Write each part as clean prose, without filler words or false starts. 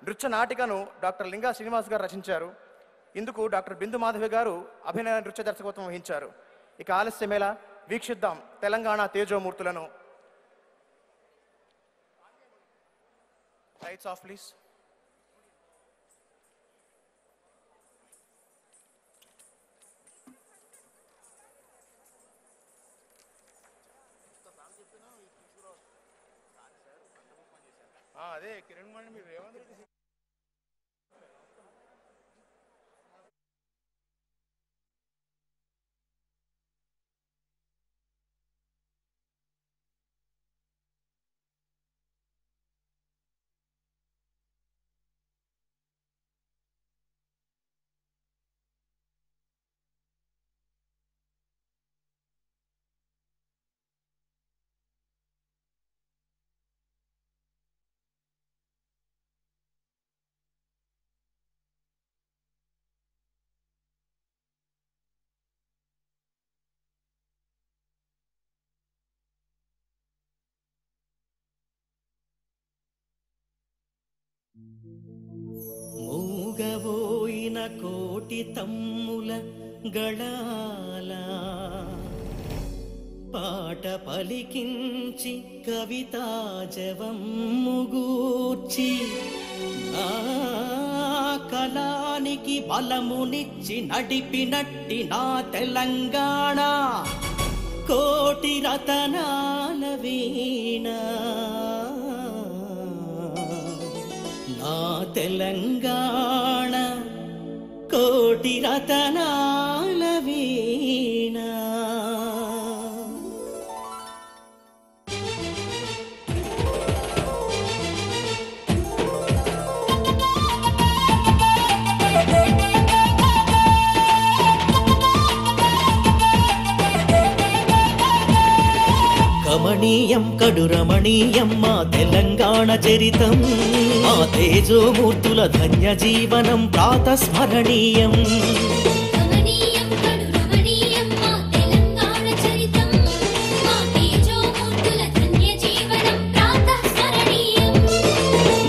నృత్య నాటికను డాక్టర్ లింగా శ్రీనివాస్ గారు రచించారు. ఇందుకు డాక్టర్ బిందు మాధవి గారు అభినయ నృత్య దర్శకత్వం వహించారు. ఇక ఆలస్యమేలా, వీక్షిద్దాం తెలంగాణ తేజోమూర్తులను. Lights off please. అదే కిరణ్ మణి మీరు రేవంత్ రెడ్డి మూగవోయిన కోటి తమ్ముల గళాల పాట పలికించి కవితా జవమ్ముగూర్చి ఆ కళానికి బలమునిచ్చి నడిపినట్టి నా తెలంగాణ కోటి రతనాల వీణ. నా తెలంగాణ కోటి రతనాల వీణ. కమనీయం కడు రమణీయం మా తెలంగాణ చరితం. మా తేజోమూర్తుల ధన్య జీవనం ప్రాతస్మరణీయం.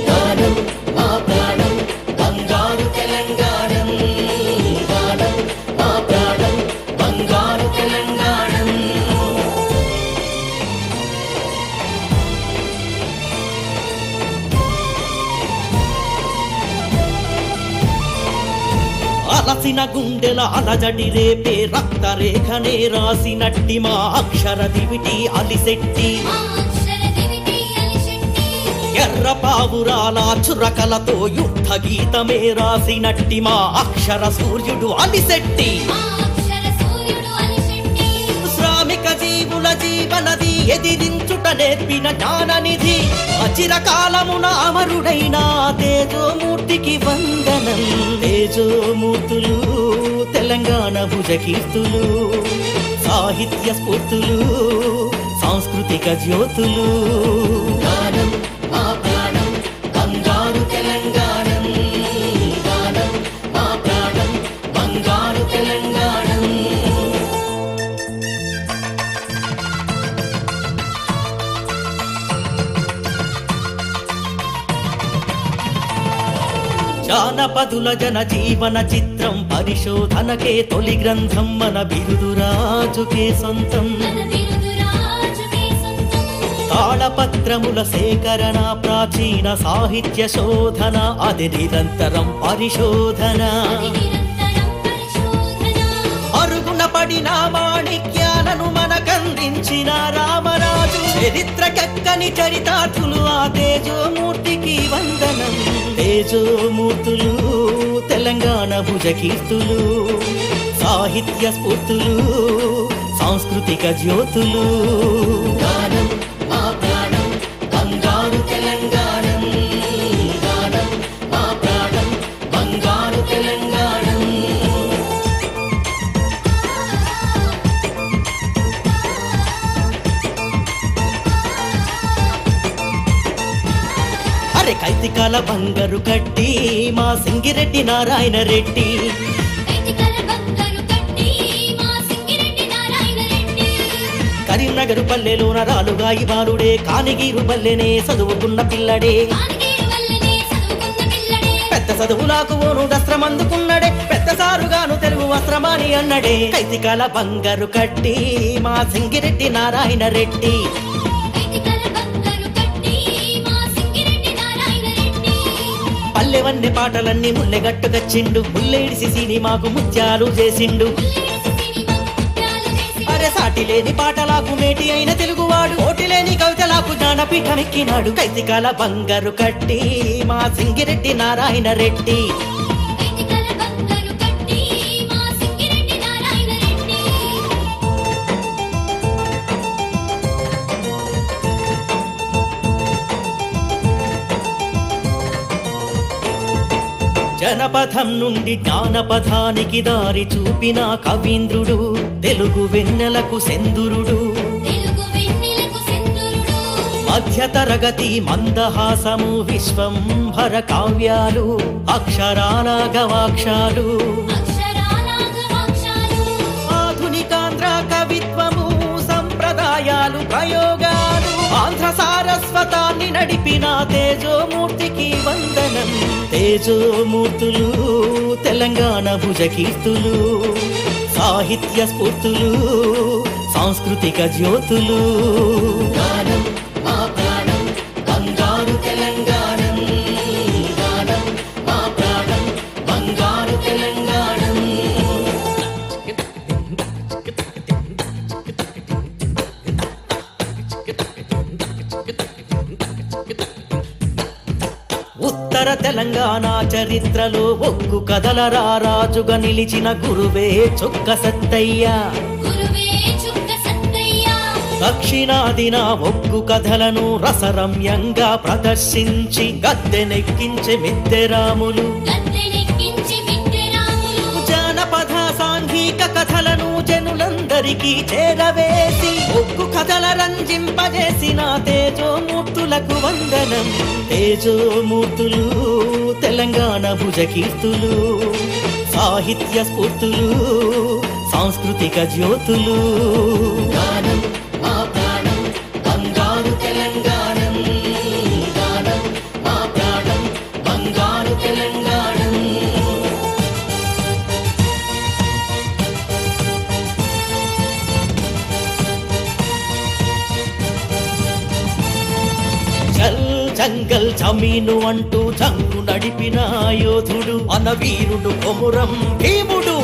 గానం మా ప్రాణం బంగారు తెలంగాణం. గానం మా ప్రాణం బంగారు తెలంగాణం. అలసిన గుండెల అలజడి రేపే రక్తరేఖనే రాసినట్టి మా అక్షర దివిటి అలిశెట్టి. ఎర్ర పావురాల చురకలతో యుద్ధ గీతమే రాసినట్టి మా అక్షర సూర్యుడు అలిశెట్టి. శ్రామిక జీవుల జీవనది ఎదిరించుట నేర్పిన జ్ఞాననిధి. అచిరకాలమున అమరుడైన తేజోమూర్తికి వందనం. తేజోమూర్తులు తెలంగాణ భుజకీర్తులు, సాహిత్య స్ఫూర్తులు, సాంస్కృతిక జ్యోతులు. గానం మా ప్రాణం బంగారు తెలంగాణం. గానం మా ప్రాణం బంగారు తెలంగాణం. జానపదుల జన జీవన చిత్రం పరిశోధనకే తొలి గ్రంథం. మన బిరుదురాజుకే సొంతం. తాళపత్రముల సేకరణ ప్రాచీన సాహిత్య శోధన. అది నిరంతరం పరిశోధన. అరుగున పడిన మాణిక్యాలను మనకందించిన రామరాజు. చరిత్రకెక్కని చరితార్థులు ఆ తేజోమూర్తికి వందనం. తేజోమూర్తులు తెలంగాణ భుజకీర్తులు, సాహిత్య స్ఫూర్తులు, సాంస్కృతిక జ్యోతులు. గానం మా ప్రాణం బంగారు తెలంగాణం. గానం మా ప్రాణం బంగారు తెలంగాణం. అరే కైతికాల బంగారు కట్టి మా సింగిరెడ్డి నారాయణ రెడ్డి. కరీంనగర్ పల్లెలోన రాలుగాయి బాలుడే. కానిగీరు పల్లెనే చదువుకున్న పిల్లడే. చదువులకు ఓను దస్త్రం అందుకున్నడే పెద్ద సారుగాను తెలుగు వస్త్రమాని అన్నడే కైతికాల బంగారు కట్టి మా సింగిరెడ్డి నారాయణ రెడ్డి పల్లెవన్నె పాటలన్నీ ముల్లెగట్టుకొచ్చిండు ముల్లేడిసి సినిమాకు ముత్యాలు చేసిండు అరే సాటి లేని పాటలకు మేటి అయిన తెలుగువాడు ఓటి లేని కవితలకు జ్ఞానపీఠమెక్కినాడు కైతికాల బంగారు కట్టి మా సింగిరెడ్డి నారాయణ రెడ్డి జనపథం నుండి జ్ఞానపథానికి దారి చూపిన కవీంద్రుడు తెలుగు వెన్నెలకు సెందురుడు మధ్య తరగతి మందహాసము విశ్వంభర కావ్యాలు అక్షరాల గవాక్షాలు ఆధునికాంధ్ర కవిత్వము సంప్రదాయాలు ప్రయోగాలు ఆంధ్ర సారస్వతాన్ని నడిపిన తేజోమూర్తికి వందనం తేజోమూర్తులు తెలంగాణ భుజ కీర్తులు సాహిత్య స్ఫూర్తులు సాంస్కృతిక జ్యోతులు గానం మా ప్రాణం బంగారు తెలంగాణ గానం మా ప్రాణం బంగారు తెలంగాణ ఉత్తర తెలంగాణ చరిత్రలో ఒగ్గు కథల రారాజుగా నిలిచిన గురువే చుక్క సత్తయ్య దక్షిణాదిన ఒగ్గు కథలను రసరమ్యంగా ప్రదర్శించి గద్దెనెక్కించే మిద్దెరాములు జానపద సాంఘిక కథలను జనులందరికీ చేరవేసి ఒగ్గు కథల రంజింపజేసిన తేజోమూర్తులకు వందనం తేజోమూర్తులు తెలంగాణ భుజ కీర్తులు సాహిత్య స్ఫూర్తులు సాంస్కృతిక జ్యోతులు గానం మా ప్రాణం బంగారు తెలంగాణ గానం మా ప్రాణం బంగారు తెలంగాణ చల్ జంగల్ జమీను అంటూ జంగు నడిపిన యోధుడు అనవీరుడు కొమురం భీముడు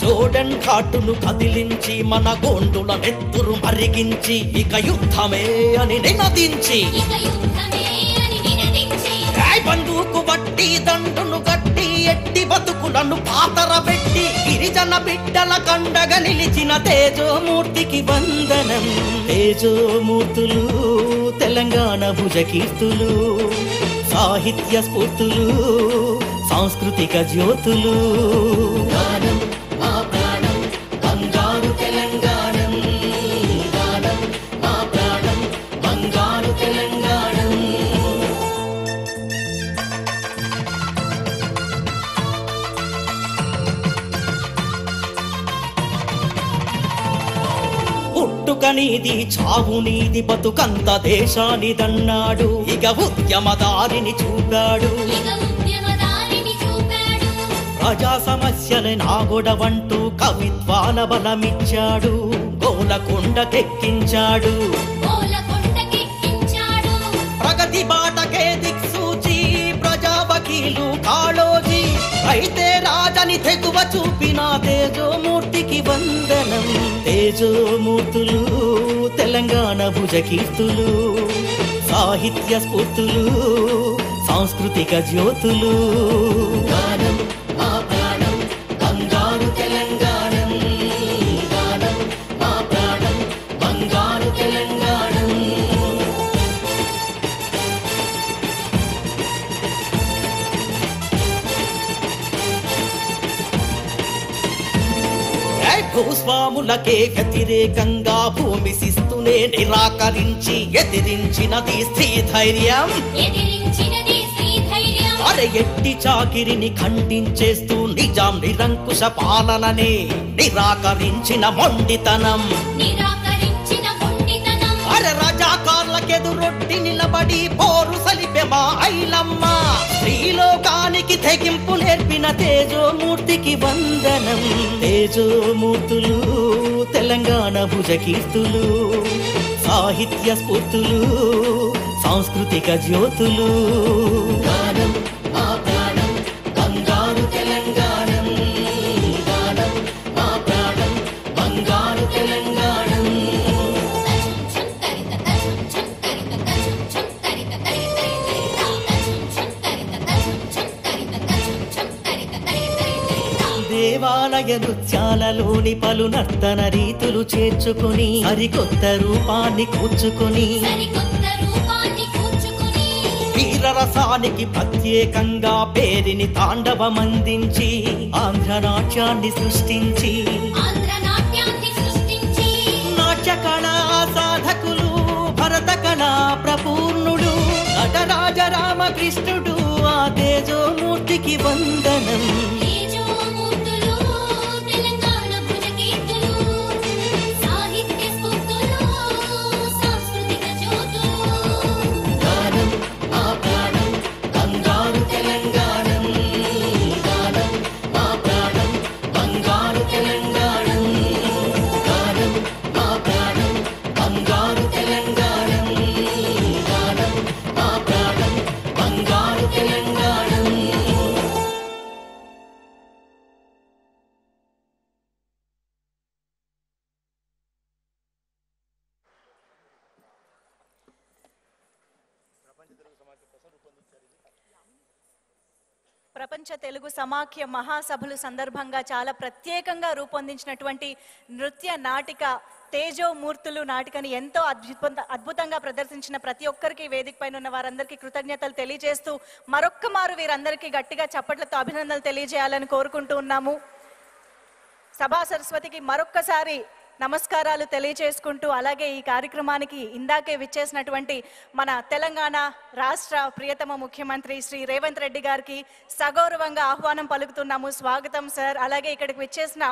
జోర్డన్ ఘాటును కదిలించి మన గోండుల నెత్తురు మరిగించి ఇక యుద్ధమే అని నినదించి బంధువుకు బట్టి దండును గట్టి ఎట్టి బతుకులను పాతర పెట్టి గిరిజన బిడ్డల కండగా నిలిచిన తేజోమూర్తికి వందనం తేజోమూర్తులు తెలంగాణ భుజ కీర్తులు సాహిత్య స్ఫూర్తులు సాంస్కృతిక జ్యోతులు గానం మా ప్రాణం బంగారు తెలంగాణ గానం మా ప్రాణం బంగారు తెలంగాణ పుట్టుకనీది చావునీది బతుకంత దేశానిదన్నాడు ఇక ఉద్యమదారిని చూపాడు ప్రజా సమస్యలు నాగొడవంటూ కవిత్వాల బలమిచ్చాడు గోలకొండకెక్కించాడు ప్రగతి బాటకే దిక్సూచి ప్రజా వకీలు కాళోజీ అయితే రాజని తెగువ చూపిన తేజోమూర్తికి వందనం తేజోమూర్తులు తెలంగాణ భుజ కీర్తులు సాహిత్య స్ఫూర్తులు సాంస్కృతిక జ్యోతులు గానం మా ప్రాణం బంగారు తెలంగాణ గానం మా ప్రాణం బంగారు తెలంగాణ భూస్వాములకే వ్యతిరేకంగా భూమి శిస్తునే నిరాకరించి ఎదిరించినది స్థిధైర్యం అరే ఎట్టి చాకిరిని ఖండించేస్తూ నిజాం నిరంకుశ పాలననే నిరాకరించిన మొండితనం అరే రజాకార్ల కెదురొట్టి నిలబడి పోరు సలిపె మా ఐలమ్మ. శ్రీలోకానికి తెగింపు నేర్పిన తేజోమూర్తికి వందనం. తేజోమూర్తులు తెలంగాణ భుజ కీర్తులు, సాహిత్య స్ఫూర్తులు, సాంస్కృతిక జ్యోతులు. గానం మా ప్రాణం బంగారు తెలంగాణం, గానం మా ప్రాణం బంగారు తెలంగాణం. దేవాలయ నృత్యాలలోని పలు నర్తన రీతులు చేర్చుకుని సరికొత్త రూపాన్ని కూర్చుకుని వీరరసానికి ప్రత్యేకంగా పేరిని తాండవమందించి ఆంధ్రనాట్యాన్ని సృష్టించి నాట్య కళా సాధకులు భరత కళా ప్రపూర్ణుడు నటరాజ రామకృష్ణుడు. ఆ తేజోమూర్తికి వందనం. ప్రపంచ తెలుగు సమాఖ్య మహాసభలు సందర్భంగా చాలా ప్రత్యేకంగా రూపొందించినటువంటి నృత్య నాటిక తేజోమూర్తులు నాటికని ఎంతో అద్భుతంగా ప్రదర్శించిన ప్రతి ఒక్కరికి వేదిక పైన ఉన్న వారందరికీ కృతజ్ఞతలు తెలియజేస్తూ మరొక్క మారు వీరందరికీ గట్టిగా చప్పట్లతో అభినందనలు తెలియజేయాలని కోరుకుంటూ ఉన్నాము. సభా సరస్వతికి మరొక్కసారి నమస్కారాలు తెలియజేసుకుంటూ, అలాగే ఈ కార్యక్రమానికి ఇందాకే విచ్చేసినటువంటి మన తెలంగాణ రాష్ట్ర ప్రియతమ ముఖ్యమంత్రి శ్రీ రేవంత్ రెడ్డి గారికి సగౌరవంగా ఆహ్వానం పలుకుతున్నాము. స్వాగతం సార్. అలాగే ఇక్కడికి విచ్చేసిన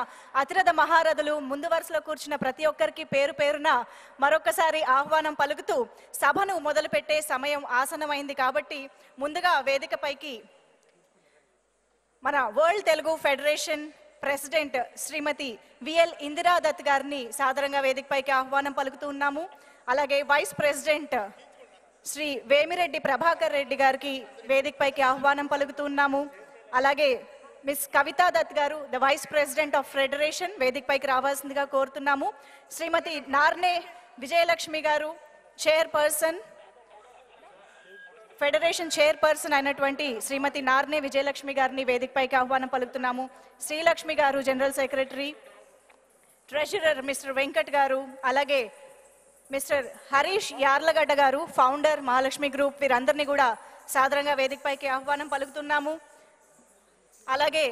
అతిరథ మహారథులు, ముందు వరుసలో కూర్చున్న ప్రతి ఒక్కరికి పేరు పేరున మరొకసారి ఆహ్వానం పలుకుతూ సభను మొదలుపెట్టే సమయం ఆసనమైంది కాబట్టి ముందుగా వేదికపైకి మన వరల్డ్ తెలుగు ఫెడరేషన్ ప్రెసిడెంట్ శ్రీమతి విఎల్ ఇందిరా దత్ గారిని సాదరంగా వేదికపైకి ఆహ్వానం పలుకుతూ ఉన్నాము. అలాగే వైస్ ప్రెసిడెంట్ శ్రీ వేమిరెడ్డి ప్రభాకర్ రెడ్డి గారికి వేదికపైకి ఆహ్వానం పలుకుతూ ఉన్నాము. అలాగే మిస్ కవితా దత్ గారు, the vice president of federation, వేదికపైకి రావాల్సిందిగా కోరుతున్నాము. శ్రీమతి నార్నే విజయలక్ష్మి గారు, చైర్పర్సన్, ఫెడరేషన్ చైర్పర్సన్ అయినటువంటి శ్రీమతి నార్నే విజయలక్ష్మి గారిని వేదికపైకి ఆహ్వానం పలుకుతున్నాము. శ్రీలక్ష్మి గారు, general secretary, treasurer mister Venkat గారు, అలాగే మిస్టర్ హరీష్ యార్లగడ్డ గారు, ఫౌండర్ మహాలక్ష్మి గ్రూప్, వీరందరినీ కూడా సాదరంగా వేదికపైకి ఆహ్వానం పలుకుతున్నాము. అలాగే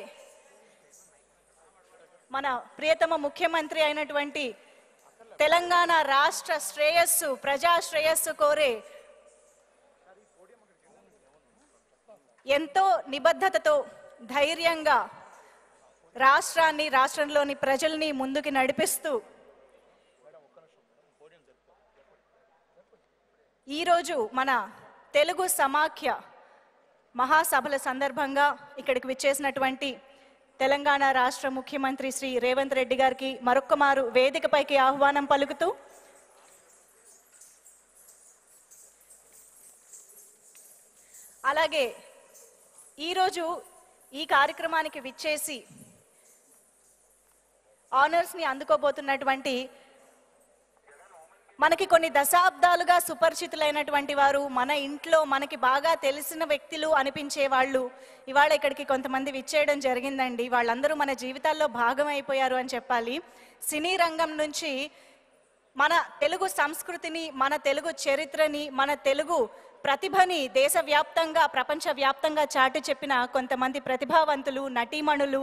మన ప్రియతమ ముఖ్యమంత్రి అయినటువంటి తెలంగాణ రాష్ట్ర శ్రేయస్సు, ప్రజా శ్రేయస్సు కోరే ఎంతో నిబద్ధతతో ధైర్యంగా రాష్ట్రాన్ని, రాష్ట్రంలోని ప్రజల్ని ముందుకు నడిపిస్తూ ఈరోజు మన తెలుగు సమాఖ్య మహాసభల సందర్భంగా ఇక్కడికి విచ్చేసినటువంటి తెలంగాణ రాష్ట్ర ముఖ్యమంత్రి శ్రీ రేవంత్ రెడ్డి గారికి మరొక్కమారు వేదికపైకి ఆహ్వానం పలుకుతూ అలాగే ఈరోజు ఈ కార్యక్రమానికి విచ్చేసి ఆనర్స్ని అందుకోబోతున్నటువంటి మనకి కొన్ని దశాబ్దాలుగా సుపరిచితులైనటువంటి వారు, మన ఇంట్లో మనకి బాగా తెలిసిన వ్యక్తులు అనిపించే వాళ్ళు ఇవాళ ఇక్కడికి కొంతమంది విచ్చేయడం జరిగిందండి. వాళ్ళందరూ మన జీవితాల్లో భాగం అయిపోయారు అని చెప్పాలి. సినీ రంగం నుంచి మన తెలుగు సంస్కృతిని, మన తెలుగు చరిత్రని, మన తెలుగు ప్రతిభని దేశవ్యాప్తంగా, ప్రపంచవ్యాప్తంగా చాటి చెప్పిన కొంతమంది ప్రతిభావంతులు, నటీమణులు,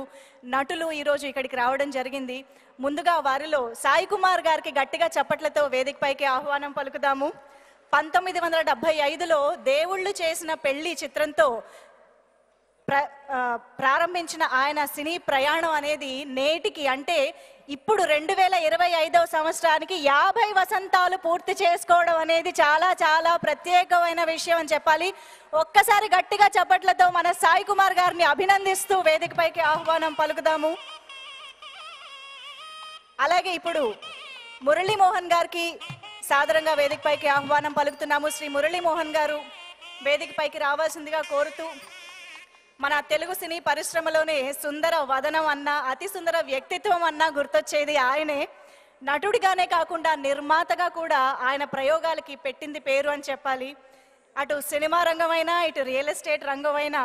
నటులు ఈరోజు ఇక్కడికి రావడం జరిగింది. ముందుగా వారిలో సాయి కుమార్ గారికి గట్టిగా చప్పట్లతో వేదికపైకి ఆహ్వానం పలుకుదాము. 1975లో దేవుళ్ళు చేసిన పెళ్లి చిత్రంతో ప్ర ప్రారంభించిన ఆయన సినీ ప్రయాణం అనేది నేటికి అంటే ఇప్పుడు 2025వ సంవత్సరానికి 50 వసంతాలు పూర్తి చేసుకోవడం అనేది చాలా చాలా ప్రత్యేకమైన విషయం అని చెప్పాలి. ఒక్కసారి గట్టిగా చప్పట్లతో మన సాయి కుమార్ గారిని అభినందిస్తూ వేదికపైకి ఆహ్వానం పలుకుదాము. అలాగే ఇప్పుడు మురళీమోహన్ గారికి సాదరంగా వేదికపైకి ఆహ్వానం పలుకుతున్నాము. శ్రీ మురళీమోహన్ గారు వేదికపైకి రావాల్సిందిగా కోరుతూ, మన తెలుగు సినీ పరిశ్రమలోనే సుందర వదనం అన్నా, అతి సుందర వ్యక్తిత్వం అన్నా గుర్తొచ్చేది ఆయనే. నటుడిగానే కాకుండా నిర్మాతగా కూడా ఆయన ప్రయోగాలకి పెట్టింది పేరు అని చెప్పాలి. అటు సినిమా రంగమైనా ఇటు రియల్ ఎస్టేట్ రంగమైనా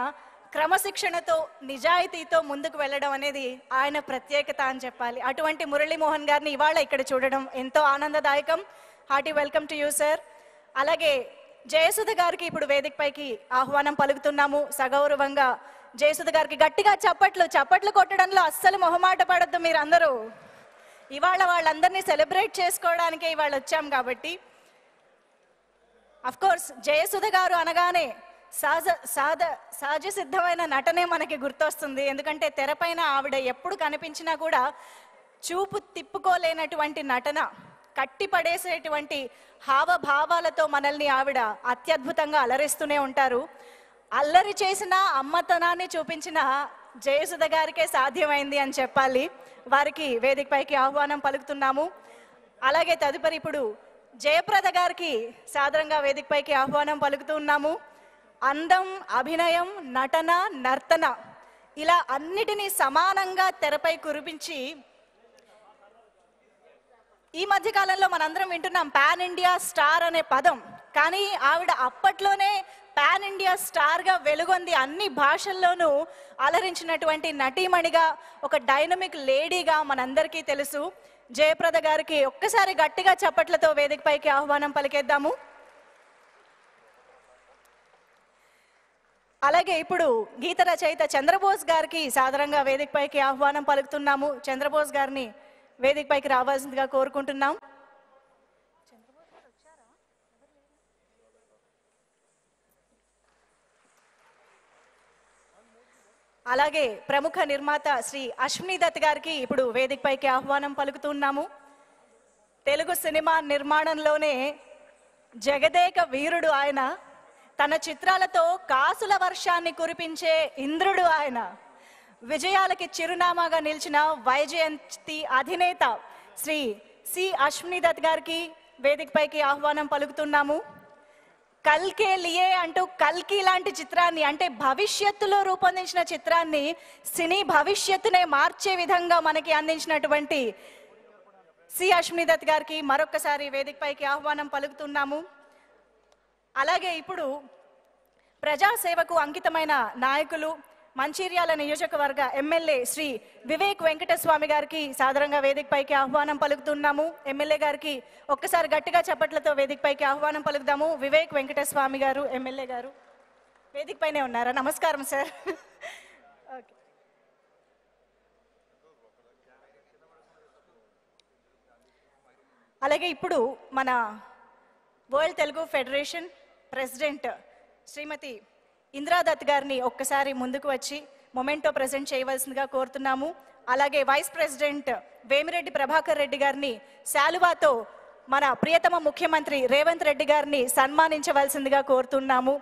క్రమశిక్షణతో నిజాయితీతో ముందుకు వెళ్ళడం అనేది ఆయన ప్రత్యేకత అని చెప్పాలి. అటువంటి మురళీమోహన్ గారిని ఇవాళ ఇక్కడ చూడడం ఎంతో ఆనందదాయకం. Hearty welcome to you sir. అలాగే జయసుధ గారికి ఇప్పుడు వేదికపైకి ఆహ్వానం పలుకుతున్నాము. సగౌరవంగా జయసుధ గారికి గట్టిగా చప్పట్లు కొట్టడంలో అస్సలు మొహమాట పడద్దు మీరందరూ. ఇవాళ వాళ్ళందరినీ సెలబ్రేట్ చేసుకోవడానికే ఇవాళ వచ్చాం కాబట్టి. అఫ్ కోర్స్ జయసుధ గారు అనగానే సహజ సిద్ధమైన నటనే మనకి గుర్తొస్తుంది. ఎందుకంటే తెరపైన ఆవిడ ఎప్పుడు కనిపించినా కూడా చూపు తిప్పుకోలేనటువంటి నటన, కట్టిపడేసేటువంటి హావభావాలతో మనల్ని ఆవిడ అత్యద్భుతంగా అలరిస్తూనే ఉంటారు. అల్లరి చేసిన అమ్మతనాన్ని చూపించిన జయసుధ గారికే సాధ్యమైంది అని చెప్పాలి. వారికి వేదికపైకి ఆహ్వానం పలుకుతున్నాము. అలాగే తదుపరి ఇప్పుడు జయప్రద గారికి సాదరంగా వేదికపైకి ఆహ్వానం పలుకుతున్నాము. అందం, అభినయం, నటన, నర్తన ఇలా అన్నిటినీ సమానంగా తెరపై కురిపించి ఈ మధ్య కాలంలో మనందరం వింటున్నాం పాన్ ఇండియా స్టార్ అనే పదం. కానీ ఆవిడ అప్పట్లోనే పాన్ ఇండియా స్టార్గా వెలుగొంది. అన్ని భాషల్లోనూ అలరించినటువంటి నటీమణిగా, ఒక డైనమిక్ లేడీగా మనందరికీ తెలుసు. జయప్రద గారికి ఒక్కసారి గట్టిగా చప్పట్లతో వేదికపైకి ఆహ్వానం పలికేద్దాము. అలాగే ఇప్పుడు గీత రచయిత చంద్రబోస్ గారికి సాదరంగా వేదికపైకి ఆహ్వానం పలుకుతున్నాము. చంద్రబోస్ గారిని వేదికపైకి రావాల్సిందిగా కోరుకుంటున్నాం. అలాగే ప్రముఖ నిర్మాత శ్రీ అశ్విని దత్ గారికి ఇప్పుడు వేదికపైకి ఆహ్వానం పలుకుతున్నాము. తెలుగు సినిమా నిర్మాణంలోనే జగదేక వీరుడు ఆయన. తన చిత్రాలతో కాసుల వర్షాన్ని కురిపించే ఇంద్రుడు ఆయన. విజయాలకి చిరునామాగా నిలిచిన వైజయంతి అధినేత శ్రీ సి అశ్విని దత్ గారికి వేదికపైకి ఆహ్వానం పలుకుతున్నాము. కల్కే లియే అంటూ కల్కి లాంటి చిత్రాన్ని, అంటే భవిష్యత్తులో రూపొందించిన చిత్రాన్ని సినీ భవిష్యత్తునే మార్చే విధంగా మనకి అందించినటువంటి సి అశ్విని దత్ గారికి మరొకసారి వేదికపైకి ఆహ్వానం పలుకుతున్నాము. అలాగే ఇప్పుడు ప్రజాసేవకు అంకితమైన నాయకులు, మంచిర్యాల నియోజకవర్గ ఎమ్మెల్యే శ్రీ వివేక్ వెంకటస్వామి గారికి సాదరంగా వేదికపైకి ఆహ్వానం పలుకుతున్నాము. ఎమ్మెల్యే గారికి ఒక్కసారి గట్టిగా చప్పట్లతో వేదికపైకి ఆహ్వానం పలుకుదాము. వివేక్ వెంకటస్వామి గారు, ఎమ్మెల్యే గారు వేదికపైనే ఉన్నారా? నమస్కారం సార్. ఓకే. అలాగే ఇప్పుడు మన వరల్డ్ తెలుగు ఫెడరేషన్ ప్రెసిడెంట్ శ్రీమతి ఇంద్రాదత్ గారిని ఒక్కసారి ముందుకు వచ్చి మొమెంటో ప్రెజెంట్ చేయవలసిందిగా కోరుతున్నాము. అలాగే వైస్ ప్రెసిడెంట్ వేమిరెడ్డి ప్రభాకర్ రెడ్డి గారిని శాలువాతో మన ప్రియతమ ముఖ్యమంత్రి రేవంత్ రెడ్డి గారిని సన్మానించవలసిందిగా కోరుతున్నాము.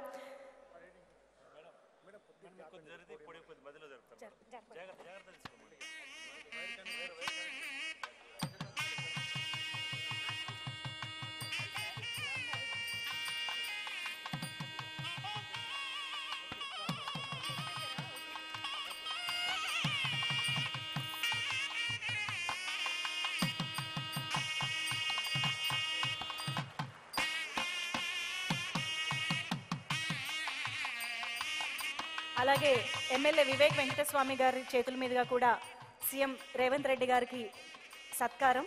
అలాగే ఎమ్మెల్యే వివేక్ వెంకటస్వామి గారి చేతుల మీదుగా కూడా సీఎం రేవంత్ రెడ్డి గారికి సత్కారం.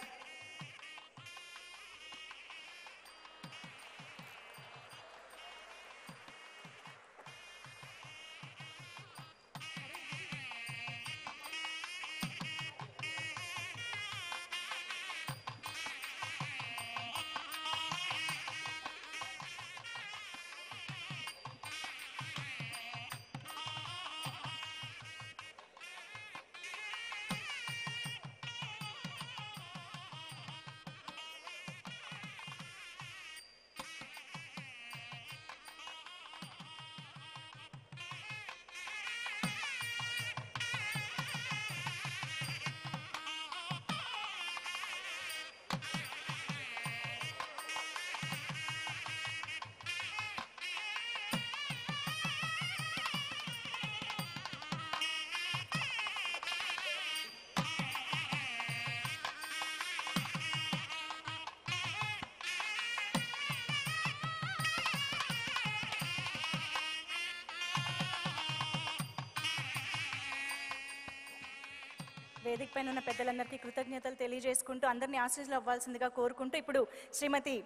వేదిక పైన ఉన్న పెద్దలందరికీ కృతజ్ఞతలు తెలియజేసుకుంటూ అందరినీ ఆశీస్సులు అవ్వాల్సిందిగా కోరుకుంటూ ఇప్పుడు శ్రీమతి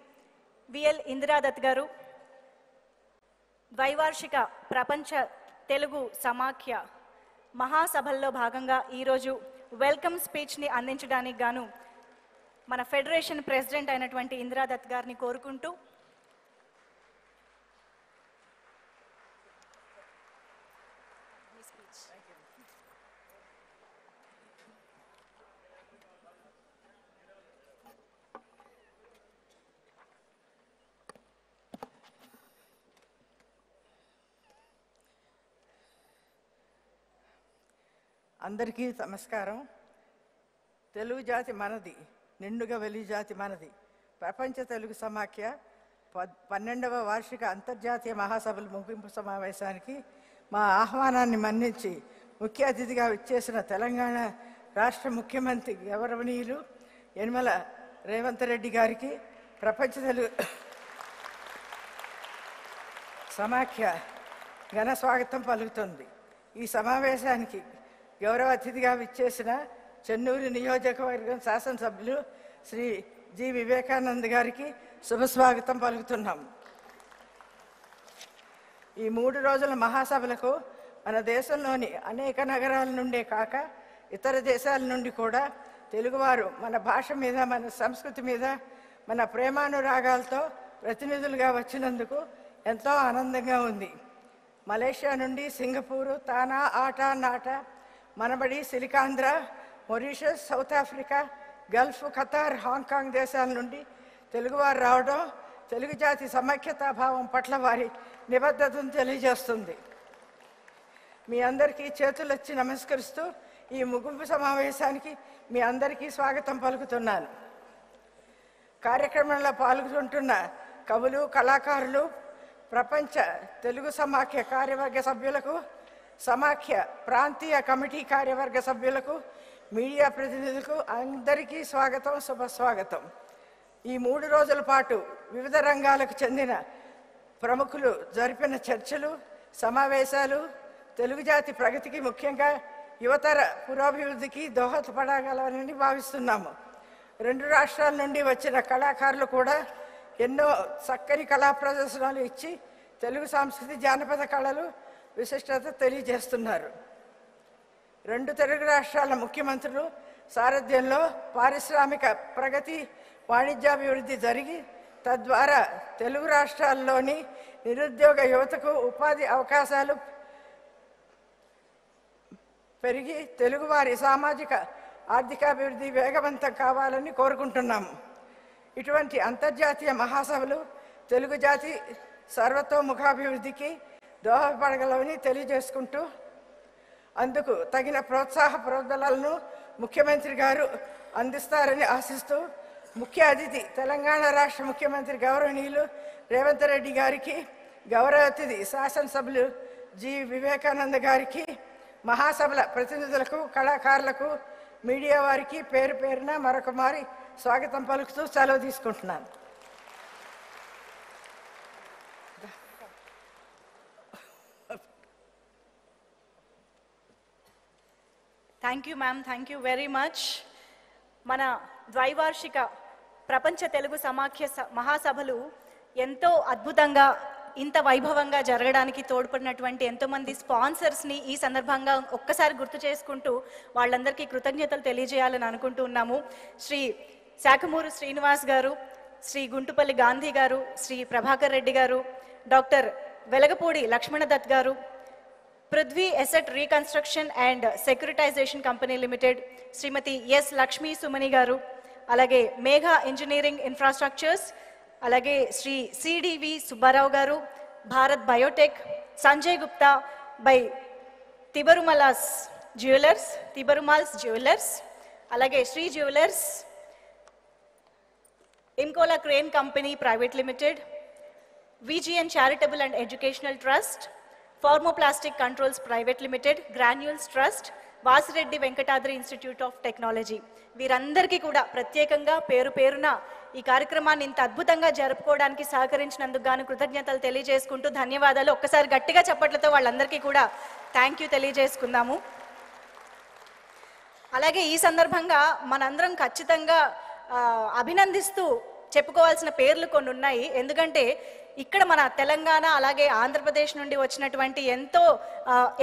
విఎల్ ఇందిరాదత్ గారు ద్వైవార్షిక ప్రపంచ తెలుగు సమాఖ్య మహాసభల్లో భాగంగా ఈరోజు వెల్కమ్ స్పీచ్ని అందించడానికి గాను మన ఫెడరేషన్ ప్రెసిడెంట్ అయినటువంటి ఇందిరాదత్ గారిని కోరుకుంటూ అందరికీ నమస్కారం. తెలుగు జాతి మనది, నిండుగా వెలి జాతి మనది. ప్రపంచ తెలుగు సమాఖ్య 12వ వార్షిక అంతర్జాతీయ మహాసభల ముగింపు సమావేశానికి మా ఆహ్వానాన్ని మన్నించి ముఖ్య అతిథిగా విచ్చేసిన తెలంగాణ రాష్ట్ర ముఖ్యమంత్రి గౌరవనీయులు యనమల రేవంత్ రెడ్డి గారికి ప్రపంచ తెలుగు సమాఖ్య ఘన స్వాగతం పలుకుతుంది. ఈ సమావేశానికి గౌరవ అతిథిగా విచ్చేసిన చెన్నూరు నియోజకవర్గం శాసనసభ్యులు శ్రీ జి వివేకానంద్ గారికి శుభస్వాగతం పలుకుతున్నాం. ఈ 3 రోజుల మహాసభలకు మన దేశంలోని అనేక నగరాల నుండే కాక ఇతర దేశాల నుండి కూడా తెలుగువారు మన భాష మీద, మన సంస్కృతి మీద, మన ప్రేమానురాగాలతో ప్రతినిధులుగా వచ్చినందుకు ఎంతో ఆనందంగా ఉంది. మలేషియా నుండి Singapore, TANA, ATA, NATA, Manabadi, Siliconandhra, Mauritius, South Africa, Gulf, Qatar, Hong Kong దేశాల నుండి తెలుగువారు రావడం తెలుగు జాతి సమైక్యతాభావం పట్ల వారి నిబద్ధతను తెలియజేస్తుంది. మీ అందరికీ చేతులెత్తి నమస్కరిస్తూ ఈ ముగింపు సమావేశానికి మీ అందరికీ స్వాగతం పలుకుతున్నాను. కార్యక్రమంలో పాల్గొంటున్న కవులు, కళాకారులు, ప్రపంచ తెలుగు సమాఖ్య కార్యవర్గ సభ్యులకు, సమాఖ్య ప్రాంతీయ కమిటీ కార్యవర్గ సభ్యులకు, మీడియా ప్రతినిధులకు అందరికీ స్వాగతం, శుభస్వాగతం. ఈ 3 రోజుల పాటు వివిధ రంగాలకు చెందిన ప్రముఖులు జరిపిన చర్చలు, సమావేశాలు తెలుగు జాతి ప్రగతికి, ముఖ్యంగా యువతర పురోభివృద్ధికి దోహదపడగలవని భావిస్తున్నాము. 2 రాష్ట్రాల నుండి వచ్చిన కళాకారులు కూడా ఎన్నో చక్కని కళా ప్రదర్శనలు ఇచ్చి తెలుగు సంస్కృతి, జానపద కళలు విశిష్టత తెలియజేస్తున్నారు. 2 తెలుగు రాష్ట్రాల ముఖ్యమంత్రులు సారథ్యంలో పారిశ్రామిక ప్రగతి, వాణిజ్యాభివృద్ధి జరిగి తద్వారా తెలుగు రాష్ట్రాల్లోని నిరుద్యోగ యువతకు ఉపాధి అవకాశాలు పెరిగి తెలుగువారి సామాజిక ఆర్థికాభివృద్ధి వేగవంతం కావాలని కోరుకుంటున్నాము. ఇటువంటి అంతర్జాతీయ మహాసభలు తెలుగు జాతి సర్వతోముఖాభివృద్ధికి దోహదపడగలవని తెలియజేసుకుంటూ అందుకు తగిన ప్రోత్సాహ ప్రోద్బలాలను ముఖ్యమంత్రి గారు అందిస్తారని ఆశిస్తూ ముఖ్య అతిథి తెలంగాణ రాష్ట్ర ముఖ్యమంత్రి గౌరవనీయులు రేవంత్ రెడ్డి గారికి, గౌరవ అతిథి శాసనసభ్యులు జి వివేకానంద గారికి, మహాసభల ప్రతినిధులకు, కళాకారులకు, మీడియా వారికి పేరు పేరున మరొక మారి స్వాగతం పలుకుతూ సెలవు తీసుకుంటున్నాను. Thank you ma'am, thank you very much. మన ద్వైవార్షిక ప్రపంచ తెలుగు సమాఖ్య మహాసభలు ఎంతో అద్భుతంగా, ఇంత వైభవంగా జరగడానికి తోడ్పడినటువంటి ఎంతోమంది స్పాన్సర్స్ని ఈ సందర్భంగా ఒక్కసారి గుర్తు చేసుకుంటూ వాళ్ళందరికీ కృతజ్ఞతలు తెలియజేయాలని అనుకుంటూ ఉన్నాము. శ్రీ శాఖమూరు శ్రీనివాస్ గారు, శ్రీ గుంటుపల్లి గాంధీ గారు, శ్రీ ప్రభాకర్ రెడ్డి గారు, డాక్టర్ వెలగపూడి లక్ష్మణదత్ గారు, Prithvi asset reconstruction and securitisation company limited Shrimati S Lakshmi Sumani గారు, అలాగే మేఘా ఇంజనీరింగ్ ఇన్ఫ్రాస్ట్రక్చర్స్, అలాగే శ్రీ సిడివి సుబ్బారావు గారు, భారత్ బయోటెక్, సంజయ్ గుప్తా బై తిబరుమలాస్ జ్యువెలర్స్, అలాగే Shri jewellers, Incola crane company private limited, VGN charitable and educational trust, formoplastic controls private limited, granules trust, Vasireddy Venkatadri institute of technology. వీరందరికీ కూడా ప్రత్యేకంగా పేరు పేరున ఈ కార్యక్రమాన్ని ఇంత అద్భుతంగా జరుపుకోవడానికి సహకరించినందుకు గాను కృతజ్ఞతలు తెలియజేసుకుంటూ ధన్యవాదాలు. ఒక్కసారి గట్టిగా చప్పట్లతో వాళ్ళందరికీ కూడా థ్యాంక్ యూ తెలియజేసుకుందాము. అలాగే ఈ సందర్భంగా మనందరం ఖచ్చితంగా అభినందిస్తూ చెప్పుకోవాల్సిన పేర్లు కొన్ని ఉన్నాయి. ఎందుకంటే ఇక్కడ మన తెలంగాణ అలాగే ఆంధ్రప్రదేశ్ నుండి వచ్చినటువంటి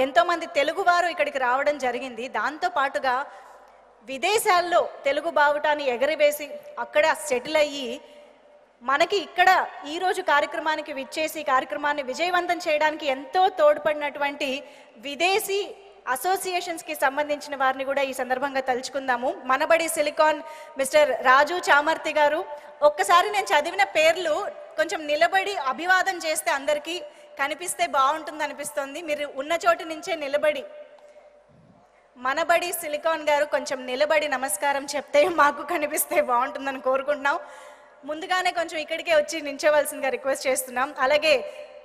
ఎంతో మంది తెలుగువారు ఇక్కడికి రావడం జరిగింది. దాంతో పాటుగా విదేశాల్లో తెలుగు బావుటాన్ని ఎగరవేసి అక్కడ సెటిల్ అయ్యి మనకి ఇక్కడ ఈరోజు కార్యక్రమానికి విచ్చేసి కార్యక్రమాన్ని విజయవంతం చేయడానికి ఎంతో తోడ్పడినటువంటి విదేశీ అసోసియేషన్స్కి సంబంధించిన వారిని కూడా ఈ సందర్భంగా తలుచుకుందాము. మనబడి సిలికాన్ మిస్టర్ రాజు చామర్తి గారు. ఒక్కసారి నేను చదివిన పేర్లు కొంచెం నిలబడి అభివాదం చేస్తే అందరికీ కనిపిస్తే బాగుంటుంది అనిపిస్తుంది. మీరు ఉన్న చోటు నుంచే నిలబడి మనబడి సిలికాన్ గారు కొంచెం నిలబడి నమస్కారం చెప్తే మాకు కనిపిస్తే బాగుంటుందని కోరుకుంటున్నాం. ముందుగానే కొంచెం ఇక్కడికే వచ్చి నించోవలసిందిగా రిక్వెస్ట్ చేస్తున్నాం. అలాగే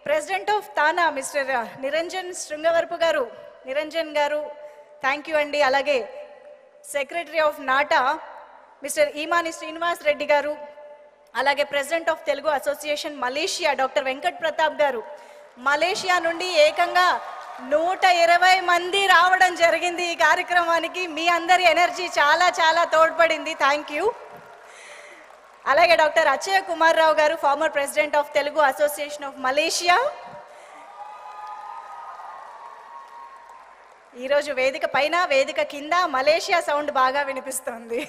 president of TANA mister Niranjan Srungavarapu గారు, నిరంజన్ గారు థ్యాంక్ యూ అండి. అలాగే secretary of NATA mister Emani Srinivas Reddy గారు, అలాగే president of Telugu association Malaysia doctor Venkat Pratap గారు. మలేషియా నుండి ఏకంగా 120 మంది రావడం జరిగింది ఈ కార్యక్రమానికి. మీ అందరి ఎనర్జీ చాలా చాలా తోడ్పడింది. Thank you. అలాగే డాక్టర్ అక్షయ కుమార్ రావు గారు, former president of Telugu association of Malaysia. ఈరోజు వేదిక పైన వేదిక కింద మలేషియా సౌండ్ బాగా వినిపిస్తుంది.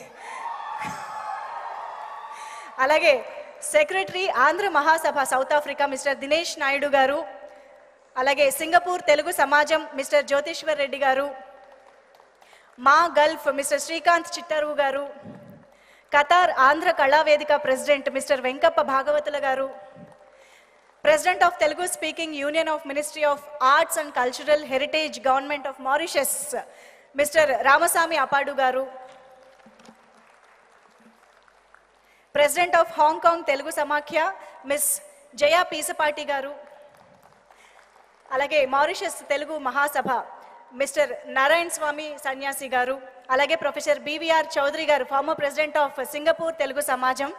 అలాగే secretary Andhra Mahasabha South Africa mister Dinesh Naidu గారు, అలాగే సింగపూర్ తెలుగు సమాజం మిస్టర్ జ్యోతిశ్వర్ రెడ్డి గారు, మా గల్ఫ్ మిస్టర్ శ్రీకాంత్ చిట్టరువు గారు, Qatar Andhra Kalavedika president mister Venkappa Bhagavatula గారు, president of Telugu speaking union of ministry of arts and cultural heritage government of Mauritius mister Ramaswamy Appadu గారు, ప్రెసిడెంట్ ఆఫ్ హాంకాంగ్ తెలుగు సమాఖ్య మిస్ జయా పీసపాటి గారు, అలాగే మారిషస్ తెలుగు మహాసభ మిస్టర్ నారాయణ స్వామి సన్యాసి గారు, అలాగే ప్రొఫెసర్ బివిఆర్ చౌదరి గారు, former president of Singapore Telugu Samajam,